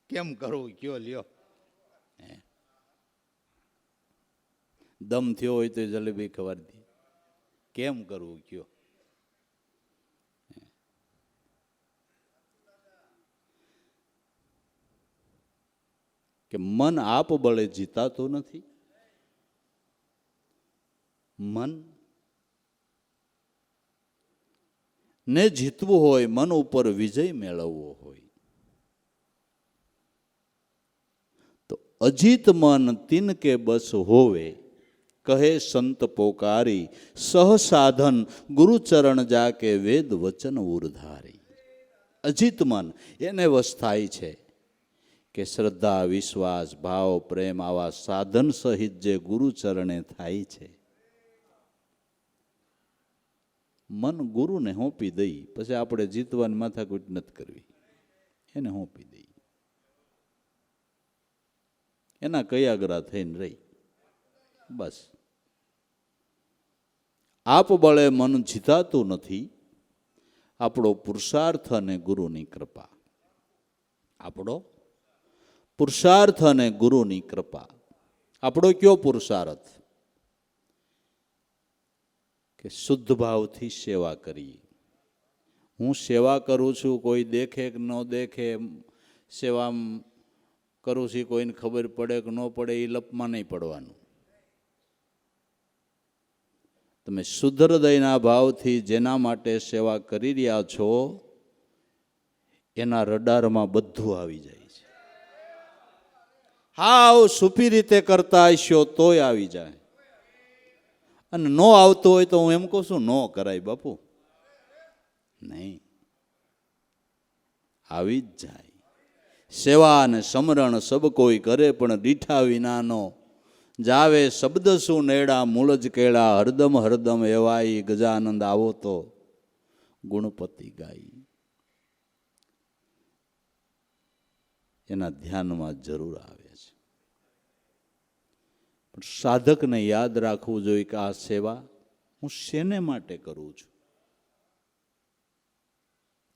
કેમ કરવું કયો લ્યો. દમ થયો હોય તો જલેબી ખવાડી દે. કેમ કરવું કયો. કે મન આપ બળે જીતાતું નથી. મન ને જીતવું હોય, મન ઉપર વિજય મેળવવો હોય, તો અજીત મન તિનકે બસ હોવે, કહે સંત પોકારી, સહ સાધન ગુરુચરણ જાકે વેદ વચન ઉર્ધારી. અજીત મન એને વશ થાય છે કે શ્રદ્ધા, વિશ્વાસ, ભાવ, પ્રેમ આવા સાધન સહિત જે ગુરુચરણે થાય છે. મન ગુરુને હોંપી દઈ, પછી આપણે જીતવાની માથાકૂટ નથી કરવી, એને હોંપી દઈ, એના કયાગરા થઈને રહી. બસ. આપ બળે મન જીતાતું નથી, આપણો પુરુષાર્થ અને ગુરુની કૃપા. આપણો પુરુષાર્થ અને ગુરુની કૃપા. આપણો કયો પુરુષાર્થ? કે શુદ્ધ ભાવથી સેવા કરીએ. હું સેવા કરું છું, કોઈ દેખે કે ન દેખે, સેવા કરું છું, કોઈને ખબર પડે કે ન પડે, એ લપમાં નહીં પડવાનું. તમે શુદ્ધ હૃદયના ભાવથી જેના માટે સેવા કરી રહ્યા છો, એના રડારમાં બધું આવી જાય છે. હાવ સુપી રીતે કરતા હશો તોય આવી જાય, અને નો આવતો હોય તો હું એમ કહું છું, નો કરાય બાપુ, નહીં, આવી જ જાય. સેવા અને સમરણ સબ કોઈ કરે, પણ દીઠા વિનાનો જાવે શબ્દ શું નેડા, મૂળ જ કેળા હરદમ હરદમ એવાય, ગજાનંદ આવો તો ગુણપતિ ગાઈ. એના ધ્યાનમાં જરૂર આવે છે. પણ સાધકને યાદ રાખવું જોઈએ કે આ સેવા હું શેને માટે કરું છું.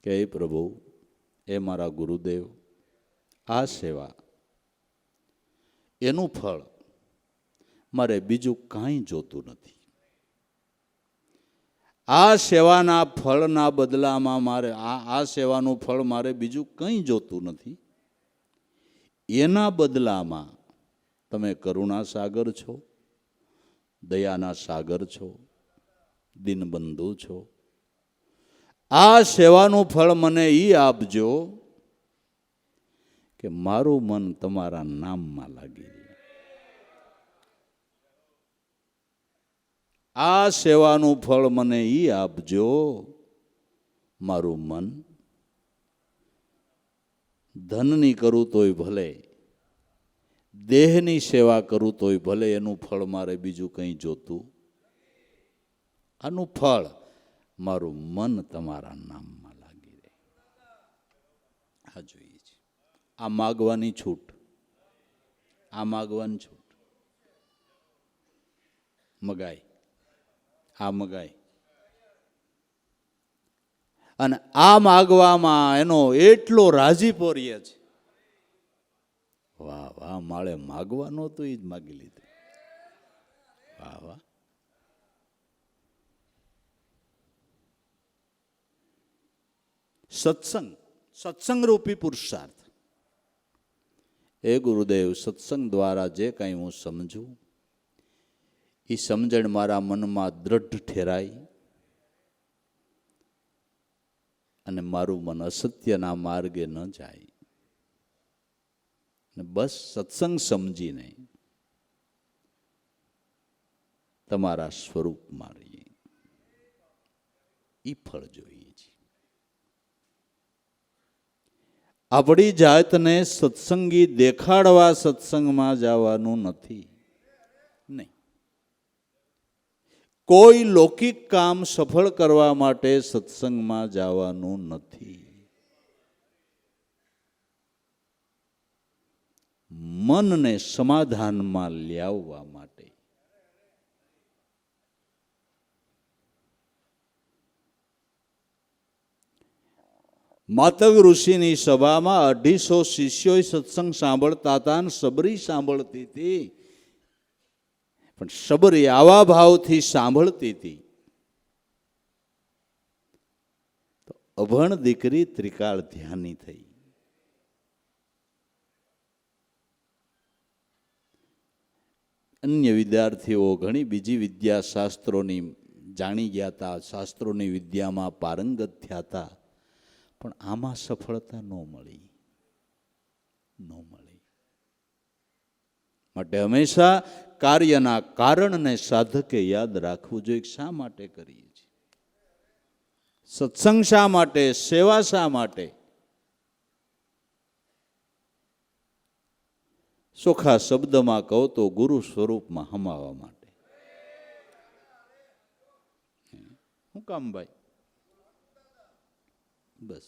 કે હે પ્રભુ, એ મારા ગુરુદેવ, આ સેવા એનું ફળ મારે બીજું કાંઈ જોતું નથી. આ સેવાના ફળના બદલામાં મારે આ સેવાનું ફળ મારે બીજું કંઈ જોતું નથી. એના બદલામાં તમે કરુણા સાગર છો, દયાના સાગર છો, દીનબંધુ છો. આ સેવાનું ફળ મને એ આપજો કે મારું મન તમારા નામમાં લાગી રહે. આ સેવાનું ફળ મને એ આપજો, મારું મન ધનની કરું તોય ભલે, દેહની સેવા કરું તોય ભલે, એનું ફળ મારે બીજું કંઈ જોતું. આનું ફળ મારું મન તમારા નામમાં લાગી રહે. આ જોઈએ છે. આ માગવાની છૂટ, આ માગવાની છૂટ. મગાય, આ મગાય. અને આ માગવામાં એનો એટલો રાજીપો રહે છે. વાહ વાહ, માળે માગવાનો તો એ જ માગી લીધું. વાહ વાહ. સત્સંગ, સત્સંગરૂપી પુરુષાર્થ. એ ગુરુદેવ, સત્સંગ દ્વારા જે કંઈ હું સમજું એ સમજણ મારા મનમાં દ્રઢ ઠેરાય અને મારું મન અસત્યના માર્ગે ન જાય. અને બસ સત્સંગ સમજીને તમારા સ્વરૂપમાં રહીએ, એ ફળ જોઈએ છે. આપણી જાતને સત્સંગી દેખાડવા સત્સંગમાં જવાનું નથી. નહીં, કોઈ લૌકિક કામ સફળ કરવા માટે સત્સંગમાં જવાનું નથી. મનને સમાધાનમાં લાવવા માટે. માતંગ ઋષિની સભામાં 250 શિષ્યો સત્સંગ સાંભળતા હતા અને સબરી સાંભળતી હતી. પણ સબરી આવા ભાવથી સાંભળતી હતી તો અભણ દીકરી ત્રિકાળ ધ્યાની થઈ. અન્ય વિદ્યાર્થીઓ ઘણી બીજી વિદ્યા શાસ્ત્રોની જાણી ગયા હતા, શાસ્ત્રોની વિદ્યામાં પારંગત થયા હતા, પણ આમાં સફળતા ન મળી. માટે હંમેશા કાર્યના કારણને સાધકે યાદ રાખવું જોઈએ. શા માટે કરીએ છીએ સત્સંગ? શા માટે? સેવા શા માટે? ચોખ્ખા શબ્દમાં કહો તો ગુરુ સ્વરૂપમાં હમાવા માટે. શું કામ ભાઈ? બસ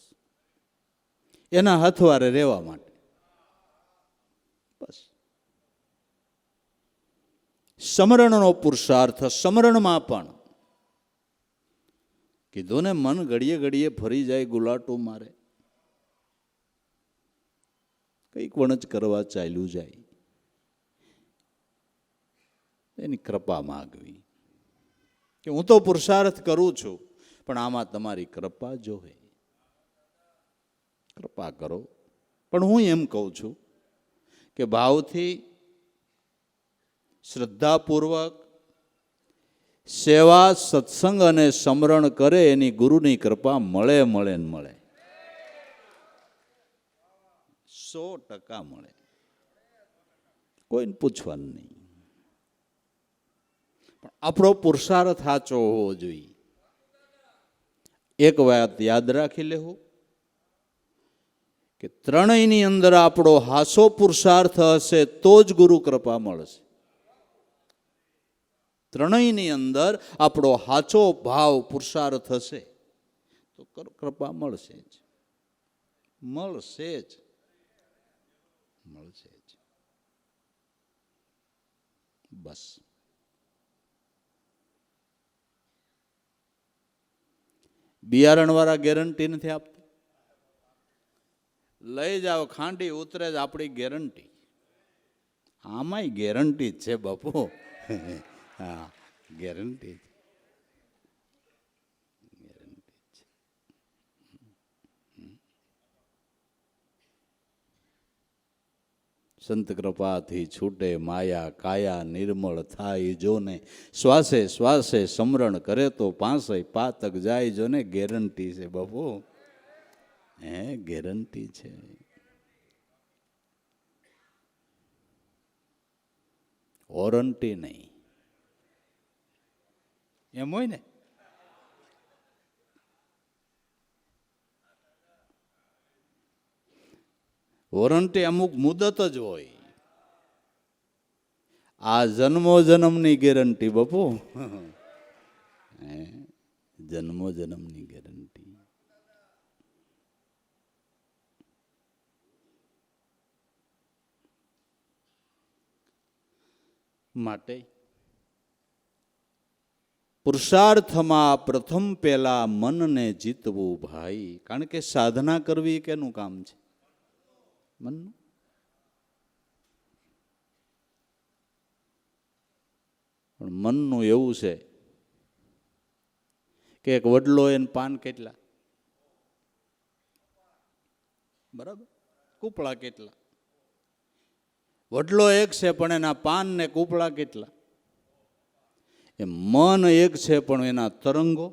એના હથવારે રહેવા માટે. બસ સમરણનો પુરુષાર્થ. સમરણમાં પણ કીધું ને, મન ઘડીએ ઘડીએ ફરી જાય, ગુલાટો મારે, કંઈક વણજ કરવા ચાલ્યું જાય. એની કૃપા માગવી કે હું તો પુરુષાર્થ કરું છું, પણ આમાં તમારી કૃપા જોહે, કૃપા કરો. પણ હું એમ કહું છું કે ભાવથી શ્રદ્ધાપૂર્વક સેવા, સત્સંગ અને સમરણ કરે એની ગુરુની કૃપા મળે મળે ને મળે. 100% મળે, કોઈને પૂછવાનું નહીં. પણ આપણો પુરુષાર્થ સાચો હોવો જોઈએ. એક વાત યાદ રાખી લેવું કે ત્રણેયની અંદર આપણો હાસો પુરુષાર્થ હશે તો જ ગુરુ કૃપા મળશે. ત્રણેયની અંદર આપણો સાચો ભાવ પુરુષાર્થ હશે તો કૃપા મળશે જ, મળશે જ, મળશે જ. બસ બિયારણ વાળા ગેરંટી નથી આપતા. લઈ જાઓ, ખાંડી ઉતરે જ આપણી ગેરંટી. આમાંય ગેરંટી જ છે બાપુ. હા, ગેરંટી છે. સંત કૃપાથી છૂટે માયા, કાયા નિર્મળ થાય જોને, શ્વાસે શ્વાસે સમરણ કરે તો પાંસે પાતક જાય જોને. ગેરંટી છે બાપુ, હે ગેરંટી છે. વોરંટી નહીં. એમ હોય ને, વોરંટી અમુક મુદત જ હોય. આ જન્મો જન્મની ગેરંટી બાપુ, જન્મો જન્મની ગેરંટી. માટે પુરુષાર્થમાં પ્રથમ પહેલા મનને જીતવું ભાઈ. કારણ કે સાધના કરવી કેનું કામ છે? મનનું. પણ મનનું એવું છે કે એક વડલો એને પાન કેટલા? બરાબર, કૂપળા કેટલા? વડલો એક છે પણ એના પાન ને કૂપળા કેટલા? એ મન એક છે પણ એના તરંગો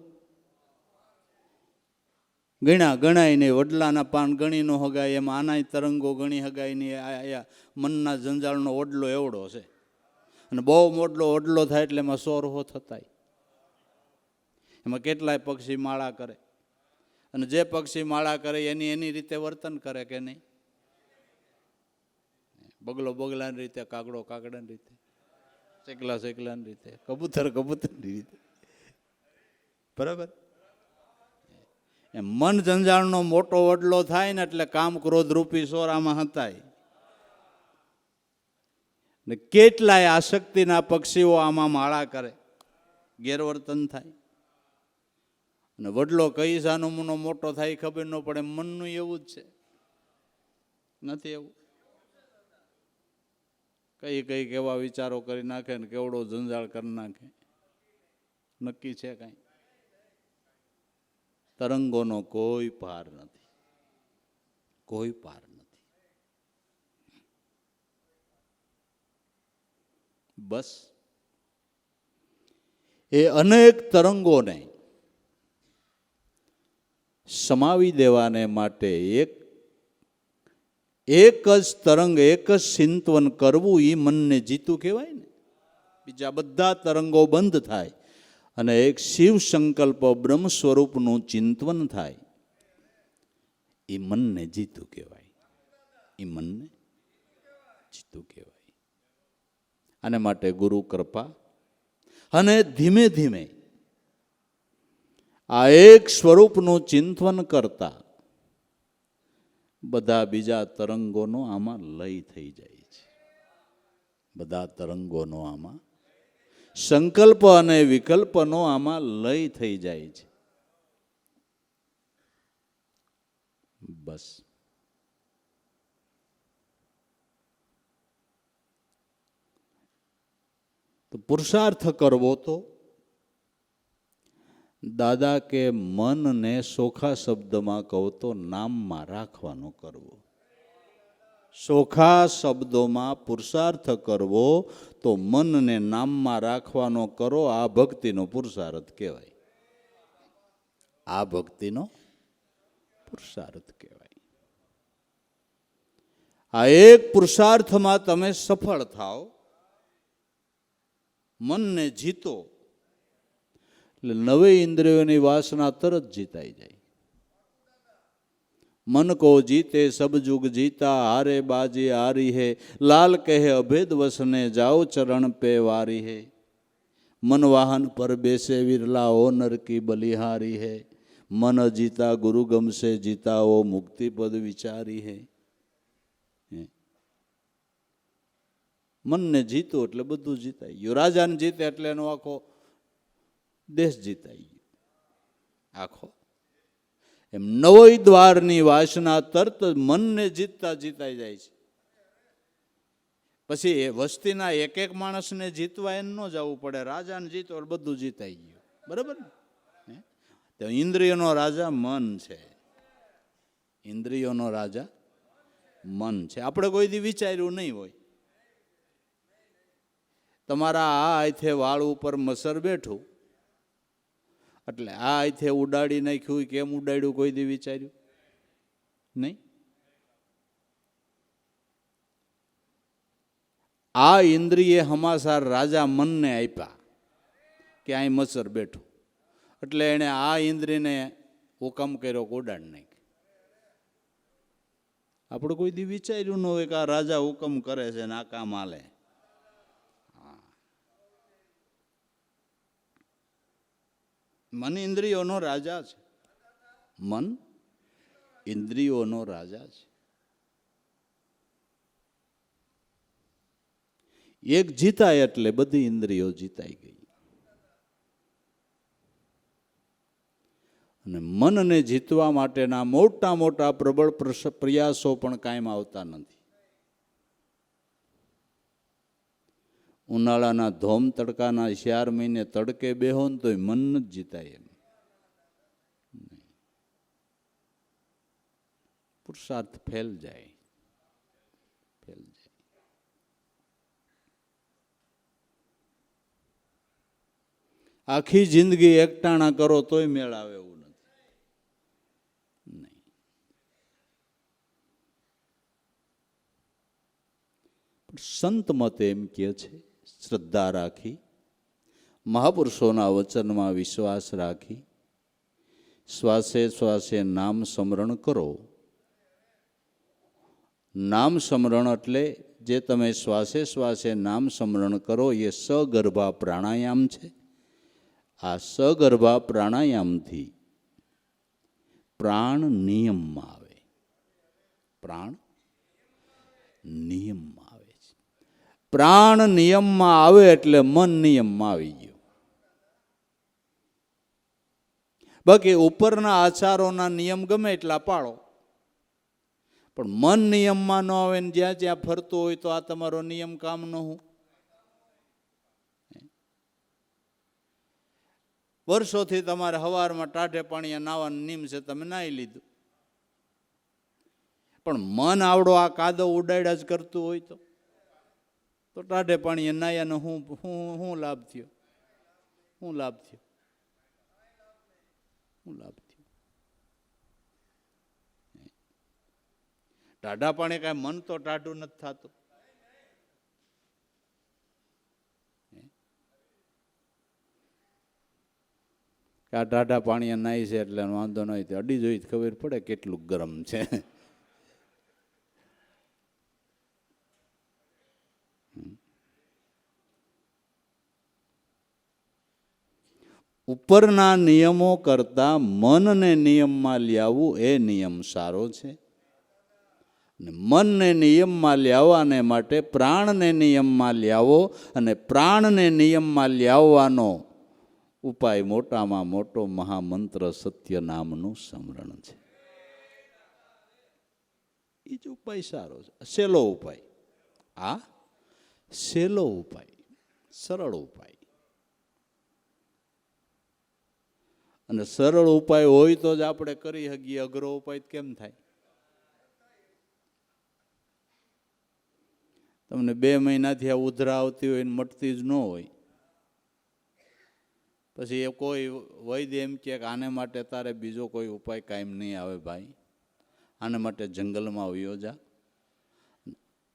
ગણાય નહીં. વડલાના પાન ગણી ન હગાય, એમ આનાય તરંગો ગણી હગાય નહીં. આ મનના જંજાળનો ઓડલો એવડો છે, અને બહુ મોટલો ઓડલો થાય એટલે એમાં સોરહો થતાય. એમાં કેટલાય પક્ષી માળા કરે, અને જે પક્ષી માળા કરે એની રીતે વર્તન કરે કે નહીં? બગલો બગલાની રીતે, કાગડો કાગડાની રીતે, ચકલાની રીતે, કબૂતરની રીતે. બરાબર? મન જંજાળનો મોટો વડલો થાય ને એટલે કામ ક્રોધ રૂપી સોરામાં હતાય. ને કેટલાય આસક્તિના પક્ષીઓ આમાં માળા કરે, ગેરવર્તન થાય. અને વડલો કઈ સાનુમનો મોટો થાય ખબર ન પડે. મનનું એવું જ છે, નથી એવું? કઈ કેવા વિચારો કરી નાખે ને કેવડો જંજાળ કરી નાખે, નક્કી છે કાંઈ? તરંગોનો કોઈ પાર નથી, કોઈ પાર નથી. બસ એ અનેક તરંગોને સમાવી દેવાને માટે એક જ તરંગ, એક જ ચિંતવન કરવું, એ મનને જીતું કહેવાય ને. બીજા બધા તરંગો બંધ થાય અને એક શિવ સંકલ્પ બ્રહ્મ સ્વરૂપનું ચિંતવન થાય, એ મનને જીતું કહેવાય. એ મનને જીતું કહેવાય. આને માટે ગુરુ કૃપા અને ધીમે ધીમે આ એક સ્વરૂપનું ચિંતવન કરતા બધા બીજા તરંગોનો આમાં લય થઈ જાય છે. બધા તરંગોનો આમાં, સંકલ્પ અને વિકલ્પનો આમાં લય થઈ જાય છે. બસ તો પુરુષાર્થ કરવો તો દાદા કે મનને સોખા શબ્દમાં કહો તો નામમાં રાખવાનો કરવો. સોખા શબ્દોમાં પુરુષાર્થ કરવો તો મનને નામમાં રાખવાનો કરો. આ ભક્તિનો પુરુષાર્થ કહેવાય. આ ભક્તિનો પુરુષાર્થ કહેવાય. આ એક પુરુષાર્થમાં તમે સફળ થાઓ, મનને જીતો, એટલે નવે ઇન્દ્રિયોની વાસના તરત જીતાઈ જાય. मन को जीते सब जुग जीता, हारे बाजी हारी है, लाल कहे अभेद वसने जाओ चरण पे वारी है, मन वाहन पर बेसे विरला हो नर की बलिहारी है, मन जीता गुरु गम से जीता हो मुक्ति पद विचारी है. मन ने जीतो એટલે બધું જીતાઈ ગયું. રાજાને જીતે એટલે એનો આખો દેશ જીતાઈ ગયો, આખો. એમ નવોય દ્વારની વાસના તરત મનને જીતતા જીતાઈ જાય છે. પછી એ વસ્તીના એક એક માણસને જીતવા એને ન જવું પડે. રાજાને જીતો એટલે બધું જીતાઈ ગયું. બરાબર ને? તો ઇન્દ્રિયોનો રાજા મન છે. ઇન્દ્રિયોનો રાજા મન છે. આપણે કોઈ દી વિચાર્યું નહીં હોય. તમારા આ હાથે વાળ ઉપર મસર બેઠું એટલે આ હાથે ઉડાડી નાખ્યું, કેમ ઉડાડ્યું કોઈ દી વિચાર્યું નહીં? આ ઇન્દ્રિયે હમાસાર રાજા મનને આપ્યા કે અહીં મસર બેઠું, એટલે એણે આ ઇન્દ્રિયને હુકમ કર્યો કે ઉડાડ નાખ. આપણે કોઈ દી વિચાર્યું ન હોય કે આ રાજા હુકમ કરે છે ને આ કામ હાલે. મન ઇન્દ્રિયોનો રાજા છે. મન ઇન્દ્રિયોનો રાજા છે. એક જીતાય એટલે બધી ઇન્દ્રિયો જીતાઈ ગઈ. અને મનને જીતવા માટેના મોટા મોટા પ્રબળ પ્રયાસો પણ કાયમ આવતા નથી. ઉનાળાના ધોમ તડકાના 4 મહિને તડકે બેહો ને તોય મન નથી જીતાય એમ. પુરુષાર્થ ફેલ જાય. આખી જિંદગી એકટાણા કરો તોય મેળ આવે એવું નથી. સંત મત એમ કહે છે, શ્રદ્ધા રાખી, મહાપુરુષોના વચનમાં વિશ્વાસ રાખી, શ્વાસે શ્વાસે નામ સ્મરણ કરો. નામ સ્મરણ એટલે જે તમે શ્વાસે શ્વાસે નામ સ્મરણ કરો એ સગર્ભા પ્રાણાયામ છે. આ સગર્ભા પ્રાણાયામથી પ્રાણ નિયમમાં આવે. પ્રાણ નિયમમાં આવે છે. પ્રાણ નિયમમાં આવે એટલે મન નિયમમાં આવી ગયું. બાકી ઉપરના આચારોના નિયમ ગમે એટલા પાળો, પણ મન નિયમમાં ન આવે ને જ્યાં જ્યાં ફરતું હોય તો આ તમારો નિયમ કામ ન હોય. વર્ષોથી તમારે સવારમાં ટાઢે પાણીએ નાવાનું નિયમ છે, તમે નાહી લીધું, પણ મન આવડો આ કાદવ ઉડાડ્યા જ કરતું હોય તો ટાઢે પાણીએ નાહ્યાનો શું લાભ થયો? શું લાભ થયો? શું લાભ થયો? ટાઢા પાણી કાંઈ મન તો ટાઢું નથી થતું. આ ટાઢા પાણી નાહી છે એટલે વાંધો ન હોય, અડી જોઈ ખબર પડે કેટલું ગરમ છે. ઉપરના નિયમો કરતા મનને નિયમમાં લાવવું એ નિયમ સારો છે. મનને નિયમમાં લાવવાને માટે પ્રાણને નિયમમાં લાવો, અને પ્રાણને નિયમમાં લાવવાનો ઉપાય મોટામાં મોટો મહામંત્ર સત્ય નામનું સ્મરણ છે. એ જ ઉપાય સારો છે, સહેલો ઉપાય. આ સહેલો ઉપાય, સરળ ઉપાય. અને સરળ ઉપાય હોય તો જ આપણે કરી શકીએ. અઘરો ઉપાય કેમ થાય? તમને 2 મહિનાથી આ ઉધરા આવતી હોય ને મટતી જ ન હોય, પછી એ કોઈ વૈદ્ય એમ કે આને માટે તારે બીજો કોઈ ઉપાય કાયમ નહીં આવે ભાઈ, આને માટે જંગલમાં વયો જા,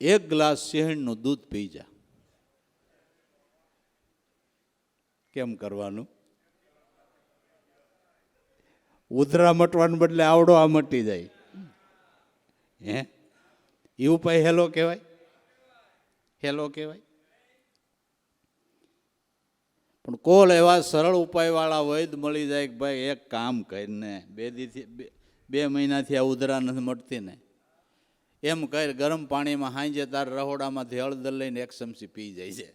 1 ગ્લાસ શહેરનું દૂધ પી જા. કેમ કરવાનું? ઉધરા મટવાને બદલે આવડો આ મટી જાય. એ ઉપાય હેલો કહેવાય? હેલો કહેવાય? પણ કોલ એવા સરળ ઉપાયવાળા વૈદ મળી જાય કે ભાઈ એક કામ કરીને 2 મહિનાથી આ ઉધરા નથી મટતી ને, એમ કહી ગરમ પાણીમાં હાંજે તાર રહોડામાંથી હળદર લઈને 1 ચમચી પી જાય છે.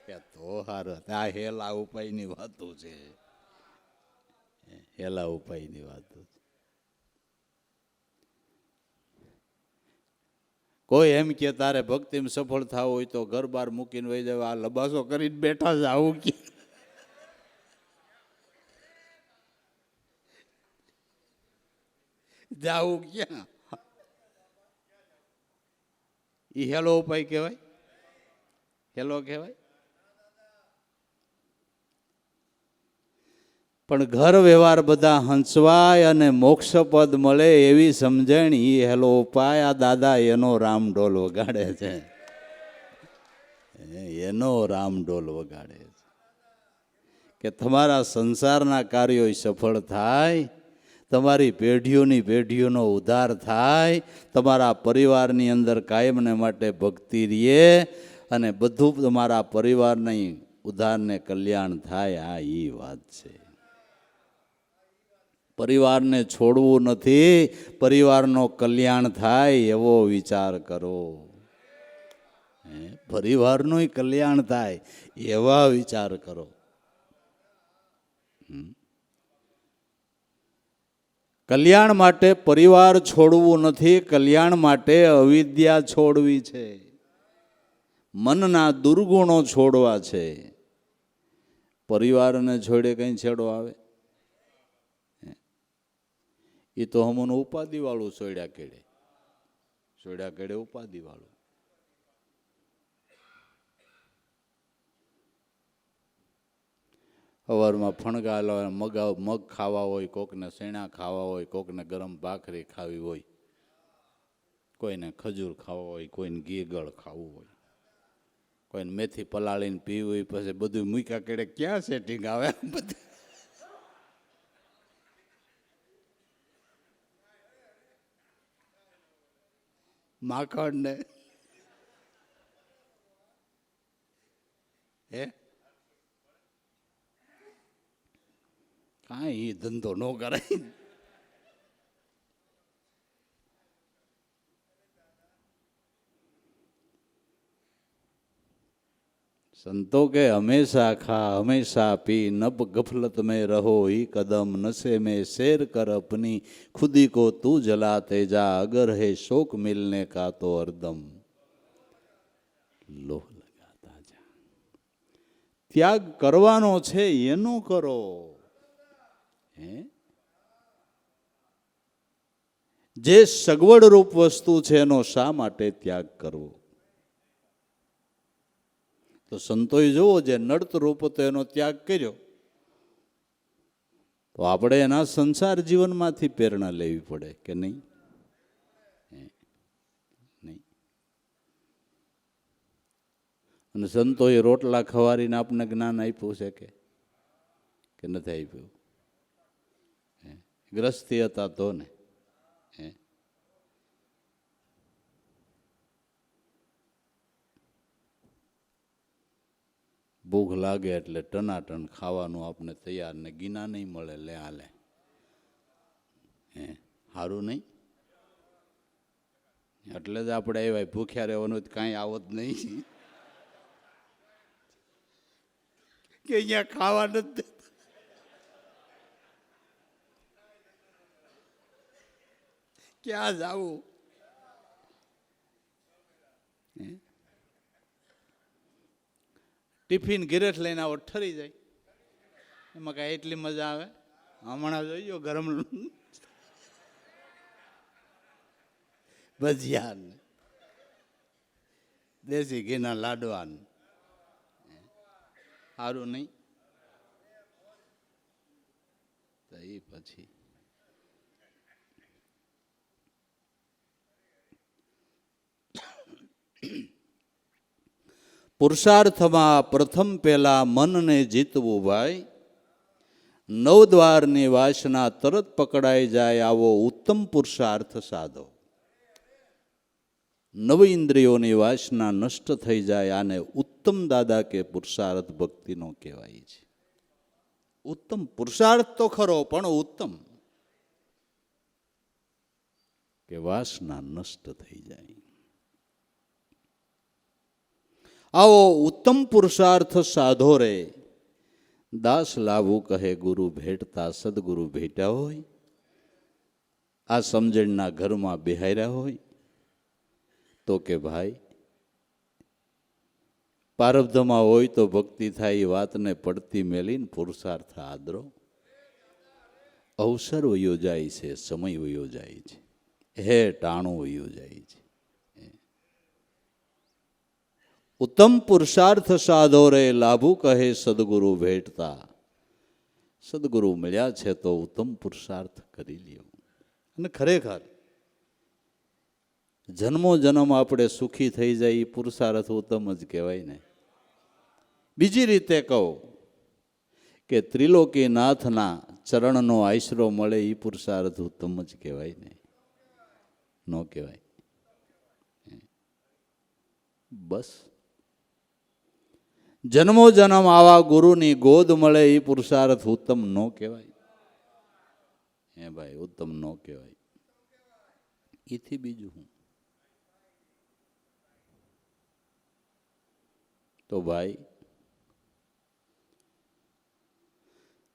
કે તો હારું, આ હેલા ઉપાયની વાતો છે. હેલા ઉપાયની વાતો છે. કોઈ એમ કે તારે ભક્તિમાં સફળ થવું હોય તો ઘર બાર મૂકીને વહી જાય, આ લબાસો કરીને બેઠા છે, આવું કે જાવું ક્યાં? એ હેલો ઉપાય કહેવાય? હેલો કહેવાય? પણ ઘર વ્યવહાર બધા હંસવાય અને મોક્ષપદ મળે એવી સમજણ એ હેલો ઉપાય. આ દાદા એનો રામઢોલ વગાડે છે, એનો રામઢોલ વગાડે છે કે તમારા સંસારના કાર્યો સફળ થાય, તમારી પેઢીઓની પેઢીઓનો ઉદ્ધાર થાય, તમારા પરિવારની અંદર કાયમને માટે ભક્તિ રહે, અને બધું તમારા પરિવારની ઉદ્ધારને કલ્યાણ થાય. આ એ વાત છે. પરિવારને છોડવું નથી, પરિવારનો કલ્યાણ થાય એવો વિચાર કરો. પરિવારનું કલ્યાણ થાય એવા વિચાર કરો. કલ્યાણ માટે પરિવાર છોડવું નથી, કલ્યાણ માટે અવિદ્યા છોડવી છે, મનના દુર્ગુણો છોડવા છે. પરિવારને છોડે કઈ છેડો આવે? એ તો હમણાં ઉપાધિ વાળું છોડ્યા કેડે. સોડ્યા કેડે ઉપાધિ વાળું. સવારમાં ફણગાલો મગ ખાવા હોય, કોકને શેણા ખાવા હોય, કોકને ગરમ ભાખરી ખાવી હોય, કોઈને ખજૂર ખાવા હોય, કોઈને ઘી ગળ ખાવું હોય, કોઈને મેથી પલાળીને પીવી હોય. પછી બધું મૂક્યા કેડે ક્યાં સેટિંગ આવે? બધું માખણ ને હે કાંઈ એ ધંધો ન કરાય. संतो के हमेशा खा हमेशा पी नब गफलत में रहो ही कदम नशे में शेर कर अपनी खुदी को तू जलाते जा अगर है शोक मिलने का तो हरदम लोह लगाता जा. त्याग करवानो छे एनो करो. जे सगवड़ रूप वस्तु छे एनो शा माटे त्याग करवो? તો સંતોએ જોવો જે નડત રૂપ હતો એનો ત્યાગ કર્યો, તો આપણે એના સંસાર જીવનમાંથી પ્રેરણા લેવી પડે કે નહીં? નહીં. અને સંતોએ રોટલા ખવારીને આપણને જ્ઞાન આપ્યું છે કે નથી આપ્યું? ગ્રસ્તી હતા તો ને. ભૂખ લાગે એટલે ટનાટન ખાવાનું આપણે તૈયાર, ને ગીના નહીં મળે લે હાલે. સારું નહીં? એટલે જ આપણે આવ્યા. ભૂખ્યા રહેવાનું કાંઈ આવત નહીં કે અહીંયા ખાવા નથી. ક્યાં જાવું? ટિફિન ઘેરેઠ લઈને આવો ઠરી જાય, એમાં કાંઈ એટલી મજા આવે? હમણાં જોઈજો ગરમ ભજીયા, દેશી ઘીના લાડવા. સારું નહીં? તો એ પછી પુરુષાર્થમાં પ્રથમ પહેલા મનને જીતવું ભાઈ. નવદ્વારની વાસના તરત પકડાઈ જાય આવો ઉત્તમ પુરુષાર્થ સાધો. નવ ઇન્દ્રિયોની વાસના નષ્ટ થઈ જાય આને ઉત્તમ દાદા કે પુરુષાર્થ ભક્તિનો કહેવાય છે. ઉત્તમ પુરુષાર્થ તો ખરો, પણ ઉત્તમ કે વાસના નષ્ટ થઈ જાય. આવો ઉત્તમ પુરુષાર્થ સાધો રે. દાસ લાવું કહે ગુરુ ભેટતા સદગુરુ ભેટ્યા હોય. આ સમજણના ઘરમાં બેહાર્યા હોય તો કે ભાઈ પ્રારબ્ધમાં હોય તો ભક્તિ થાય એ વાતને પડતી મેલીને પુરુષાર્થ આદરો. અવસર વયો જાય છે, સમય વયો જાય છે, હે ટાણું વયો જાય છે. ઉત્તમ પુરુષાર્થ સાધો રે લાભુ કહે સદગુરુ ભેટતા. સદગુરુ મળ્યા છે તો ઉત્તમ પુરુષાર્થ કરી લ્યો. અને ખરેખર જન્મો જન્મ આપણે સુખી થઈ જાય એ પુરુષાર્થ ઉત્તમ જ કહેવાય ને. બીજી રીતે કહું કે ત્રિલોકીનાથના ચરણનો આશરો મળે એ પુરુષાર્થ ઉત્તમ જ કહેવાય ને, ન કહેવાય? બસ જન્મો જન્મ આવા ગુરુની ગોદ મળે એ પુરુષાર્થ ઉત્તમ ન કહેવાય? હે ભાઈ, ઉત્તમ ન કહેવાય. એથી બીજું હું તો ભાઈ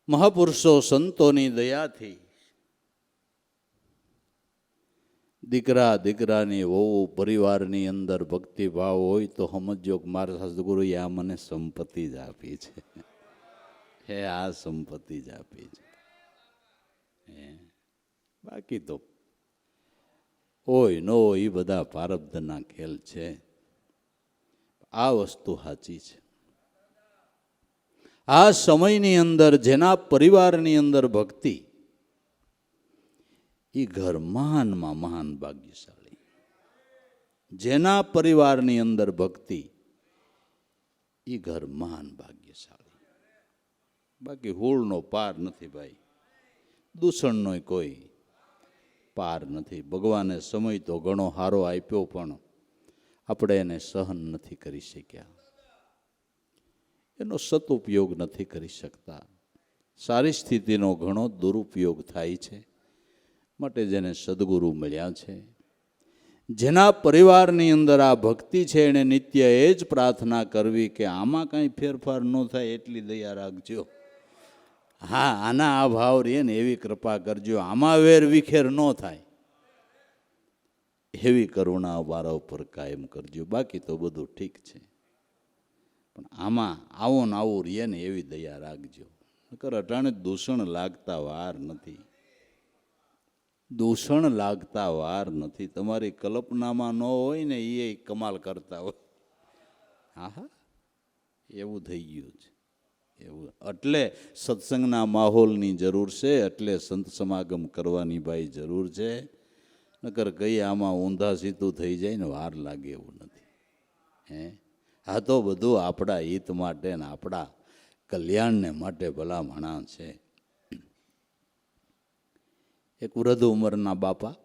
મહાપુરુષો સંતોની દયાથી દીકરા દીકરાની વહુ પરિવારની અંદર ભક્તિભાવ હોય તો સમજો મારા સદગુરુએ આ મને સંપત્તિ જ આપી છે. હે આ સંપત્તિ જ આપી છે. બાકી તો હોય ન હોય એ બધા પ્રારબ્ધના ખેલ છે. આ વસ્તુ સાચી છે. આ સમયની અંદર જેના પરિવારની અંદર ભક્તિ, એ ઘર મહાનમાં મહાન ભાગ્યશાળી. જેના પરિવારની અંદર ભક્તિ, એ ઘર મહાન ભાગ્યશાળી. બાકી હોળનો પાર નથી ભાઈ, દૂષણનો કોઈ પાર નથી. ભગવાને સમય તો ઘણો સારો આપ્યો, પણ આપણે એને સહન નથી કરી શક્યા, એનો સદુપયોગ નથી કરી શકતા. સારી સ્થિતિનો ઘણો દુરુપયોગ થાય છે. માટે જેને સદગુરુ મળ્યા છે, જેના પરિવારની અંદર આ ભક્તિ છે, એને નિત્ય એ જ પ્રાર્થના કરવી કે આમાં કાંઈ ફેરફાર ન થાય એટલી દયા રાખજો. હા, આના આ ભાવ રહે ને એવી કૃપા કરજો, આમાં વેર વિખેર ન થાય એવી કરુણા મારા ઉપર કાયમ કરજો. બાકી તો બધું ઠીક છે, પણ આમાં આવો ને આવું રહે ને એવી દયા રાખજો. નકર અટાણે દૂષણ લાગતા વાર નથી, દૂષણ લાગતા વાર નથી. તમારી કલ્પનામાં ન હોય ને એ કમાલ કરતા હોય. હા હા, એવું થઈ ગયું છે એવું. એટલે સત્સંગના માહોલની જરૂર છે, એટલે સંત સમાગમ કરવાની ભાઈ જરૂર છે. નકર કઈ આમાં ઊંધા સીધું થઈ જાય ને વાર લાગે એવું નથી. હે, આ તો બધું આપણા હિત માટે ને આપણા કલ્યાણને માટે ભલા મણા છે. એક વૃદ્ધ ઉંમરના બાપા,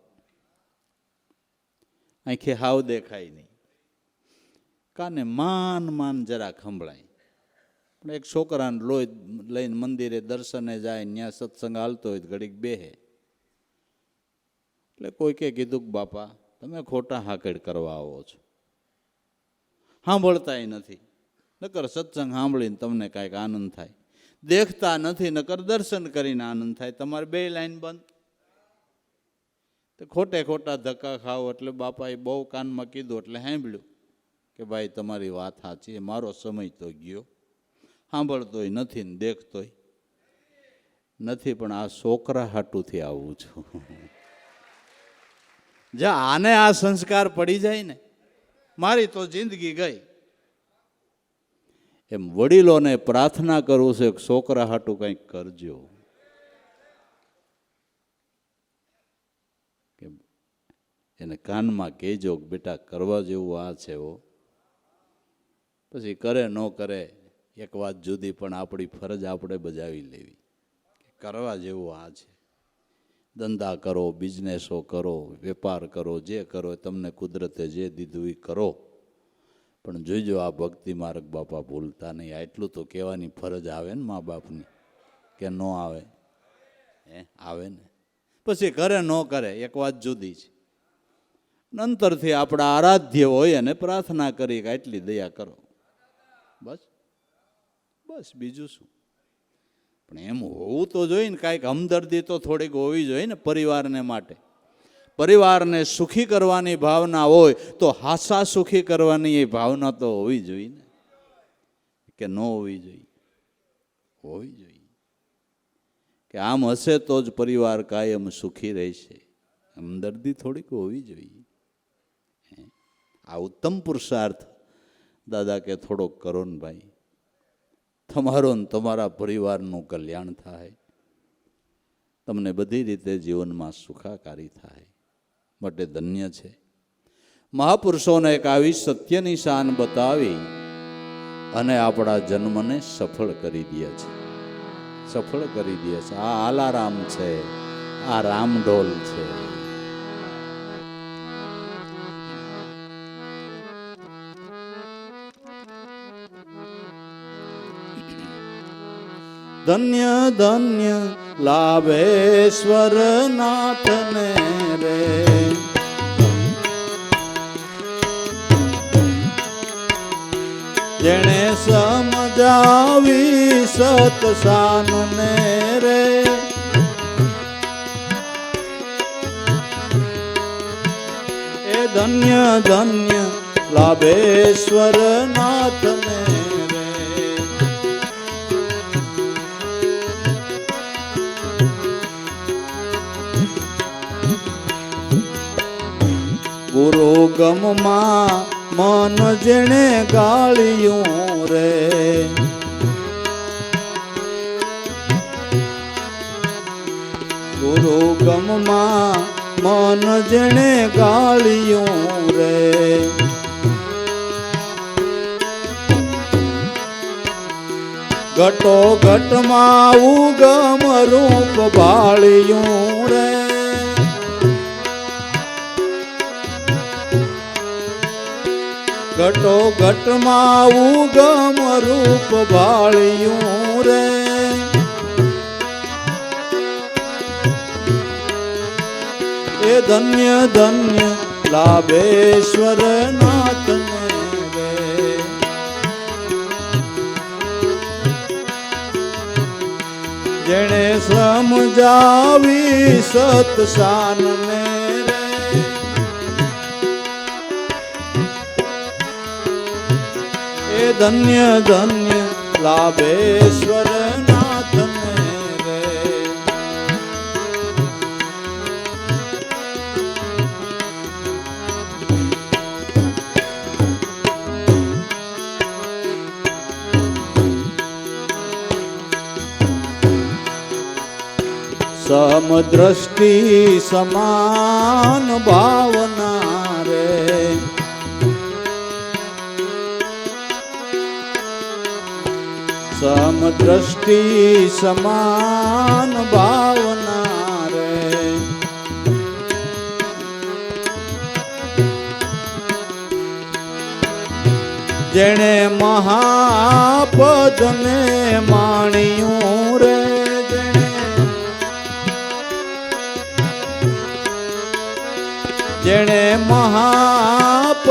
આંખે હાવ દેખાય નહીં, કાને માન જરા ખંભળાય, પણ એક છોકરાને લોહી લઈને મંદિરે દર્શને જાય, ત્યાં સત્સંગ હાલતો હોય ઘડીક બેહે. એટલે કોઈકે કીધું કે બાપા તમે ખોટા હાકડ કરવા આવો છો, સાંભળતાય નથી. નકર સત્સંગ સાંભળીને તમને કાંઈક આનંદ થાય, દેખતા નથી નકર દર્શન કરીને આનંદ થાય. તમારે બે લાઈન બંધ. તો ખોટે ખોટા ધક્કા ખાઓ. એટલે બાપાએ બહુ કાનમાં કીધું એટલે સાંભળ્યું કે ભાઈ તમારી વાત સાચી, મારો સમય તો ગયો, સાંભળતોય નથી ને દેખતોય નથી, પણ આ છોકરા હાટુથી આવું છું. જ્યાં આને આ સંસ્કાર પડી જાય ને, મારી તો જિંદગી ગઈ. એમ વડીલોને પ્રાર્થના કરું છે કે છોકરા હાટું કંઈક કરજો. કે એને કાનમાં કહેજો કે બેટા કરવા જેવું આ છે. પછી કરે ન કરે એક વાત જુદી, પણ આપણી ફરજ આપણે બજાવી લેવી. કરવા જેવું આ છે. ધંધા કરો, બિઝનેસો કરો, વેપાર કરો, જે કરો તમને કુદરતે જે દીધું એ કરો, પણ જોઈજો આ ભક્તિ માર્ગ બાપા ભૂલતા નહીં. એટલું તો કહેવાની ફરજ આવે ને મા બાપની, કે ન આવે? હે, આવે ને. પછી કરે ન કરે એક વાત જુદી છે. અંતરથી આપણા આરાધ્ય હોય અને પ્રાર્થના કરી કે આટલી દયા કરો, બસ બસ, બીજું શું. પણ એમ હોવું તો જોઈએ ને, કાંઈક હમદર્દી તો થોડીક હોવી જોઈએ ને પરિવારને માટે. પરિવારને સુખી કરવાની ભાવના હોય તો હાસા સુખી કરવાની એ ભાવના તો હોવી જોઈએ ને, કે ન હોવી જોઈએ? હોવી જોઈએ. કે આમ હશે તો જ પરિવાર કાયમ સુખી રહેશે. હમદર્દી થોડીક હોવી જોઈએ. આ ઉત્તમ પુરુષાર્થ દાદા કે થોડોક કરો ને ભાઈ, તમારો ને તમારા પરિવારનું કલ્યાણ થાય, તમને બધી રીતે જીવનમાં સુખાકારી થાય. માટે ધન્ય છે મહાપુરુષોને એક આવી સત્યની શાન બતાવી અને આપણા જન્મને સફળ કરી દે છે. સફળ કરી દે છે. આ આલારામ છે, આ રામઢોલ છે. ધન્ય ધન્ય લાભેશ્વર નાથને રે, જેણે સમજાવી સતસાનને રે. એ ધન્ય ધન્ય લાભેશ્વર નાથને રે. ગમમાં મન જેણે ગાળ્યું રે, ગુરુ ગમમાં મન જેણે ગાળ્યું રે, ઘટો ઘટમાં ઉગમ રૂપ ભાળ્યું રે, ઘટો ઘટમાં ઉગમ રૂપ ભાળ્યું રે, એ ધન્ય ધન્ય લાભેશ્વર નાથને રે, જેણે સમજાવી સતસાનને રે, એ ધન્ય ધન્ય લાભેશ્વર નાથને રે, સમદ્રષ્ટિ સમાન ભાવના રે, સમદ્રષ્ટિ સમાન ભાવના રે, જેણે મહાપદને માણ્યું રે, જેણે મહાપદને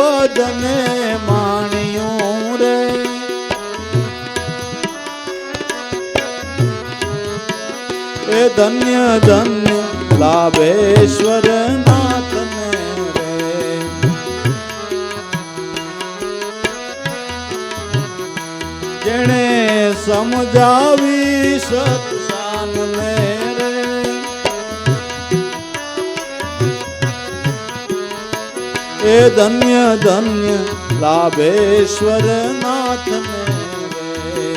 માણ્યું રે, એ ધન્ય ધન્ય લાભેશ્વર નાથને રે, જેણે સમજાવી સત્સાનને રે, એ ધન્ય ધન્ય લાભેશ્વર નાથને રે,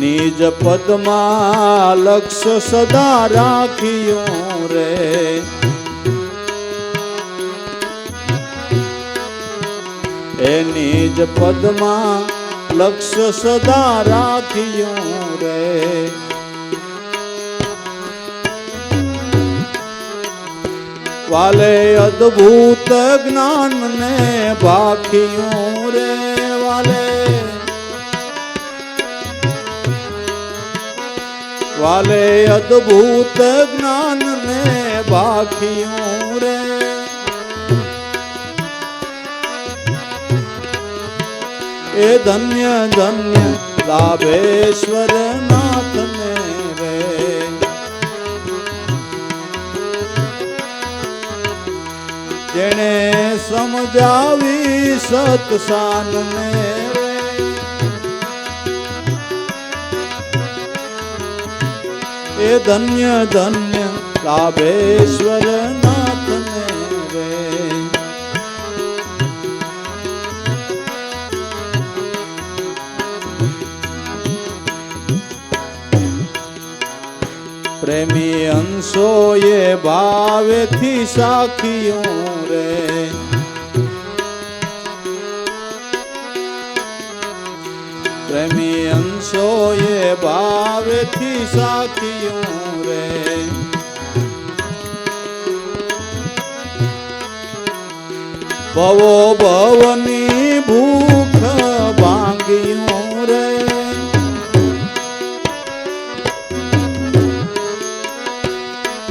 નિજ પદમાં લક્ષ્ય સદા રાખ્યું રે, એ નિજ પદમાં લક્ષ્ય સદા રાખ્યું રે, વાલે અદ્ભુત જ્ઞાનને ભાખ્યું રે, વાલે વાલે અદ્ભુત જ્ઞાનને ભાખ્યું રે, એ ધન્ય ધન્ય લાભેશ્વર નાથને રે, જેણે સમજાવી સત્સાનને રે, એ ધન્ય ધન્ય લાભેશ્વર નાથને રે, પ્રેમી અંશોએ ભાવેથી સાખ્યું રે, પ્રેમી અંશોએ ભાવેથી સાખ્યું રે, ભવો ભવની ભૂખ ભાંગ્યું રે,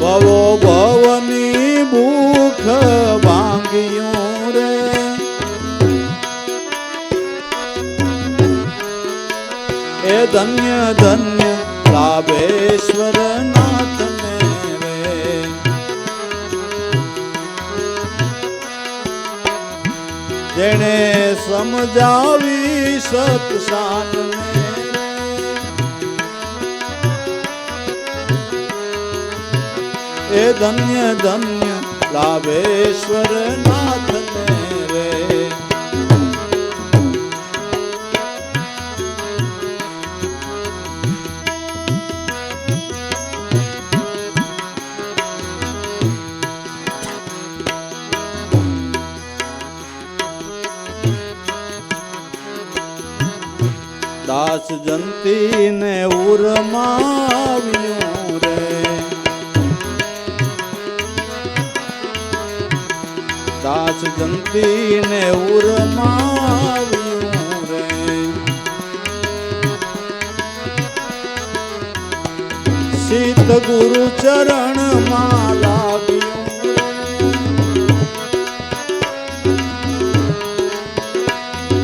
ભવો ભવની ભૂખ ભાંગ્યું રે, એ ધન્ય ધન્ય લાભેશ્વર નાથને રે, જેણે સમજાવી સત્સાનને એ ધન્ય ધન્ય લાભેશ્વર નાથને રે. દાસ જંતી ને ઉરમાવ્યું રે. દાસ જંતી ને ઉરમાવ્યું રે. શીત ગુરુ ચરણ માં લાગ્યું રે.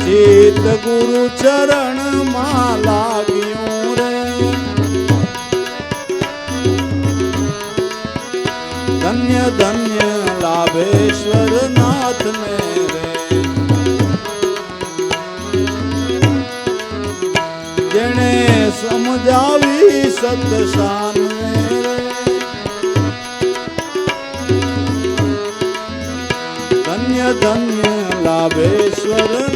શીત ગુરુ ચરણ માં લાગ્યું રે. ધન્ય ધન્ય લાભેશ્વર નાથને રે. જેણે સમજાવી સત્સાનને રે. ધન્ય ધન્ય લાભેશ્વર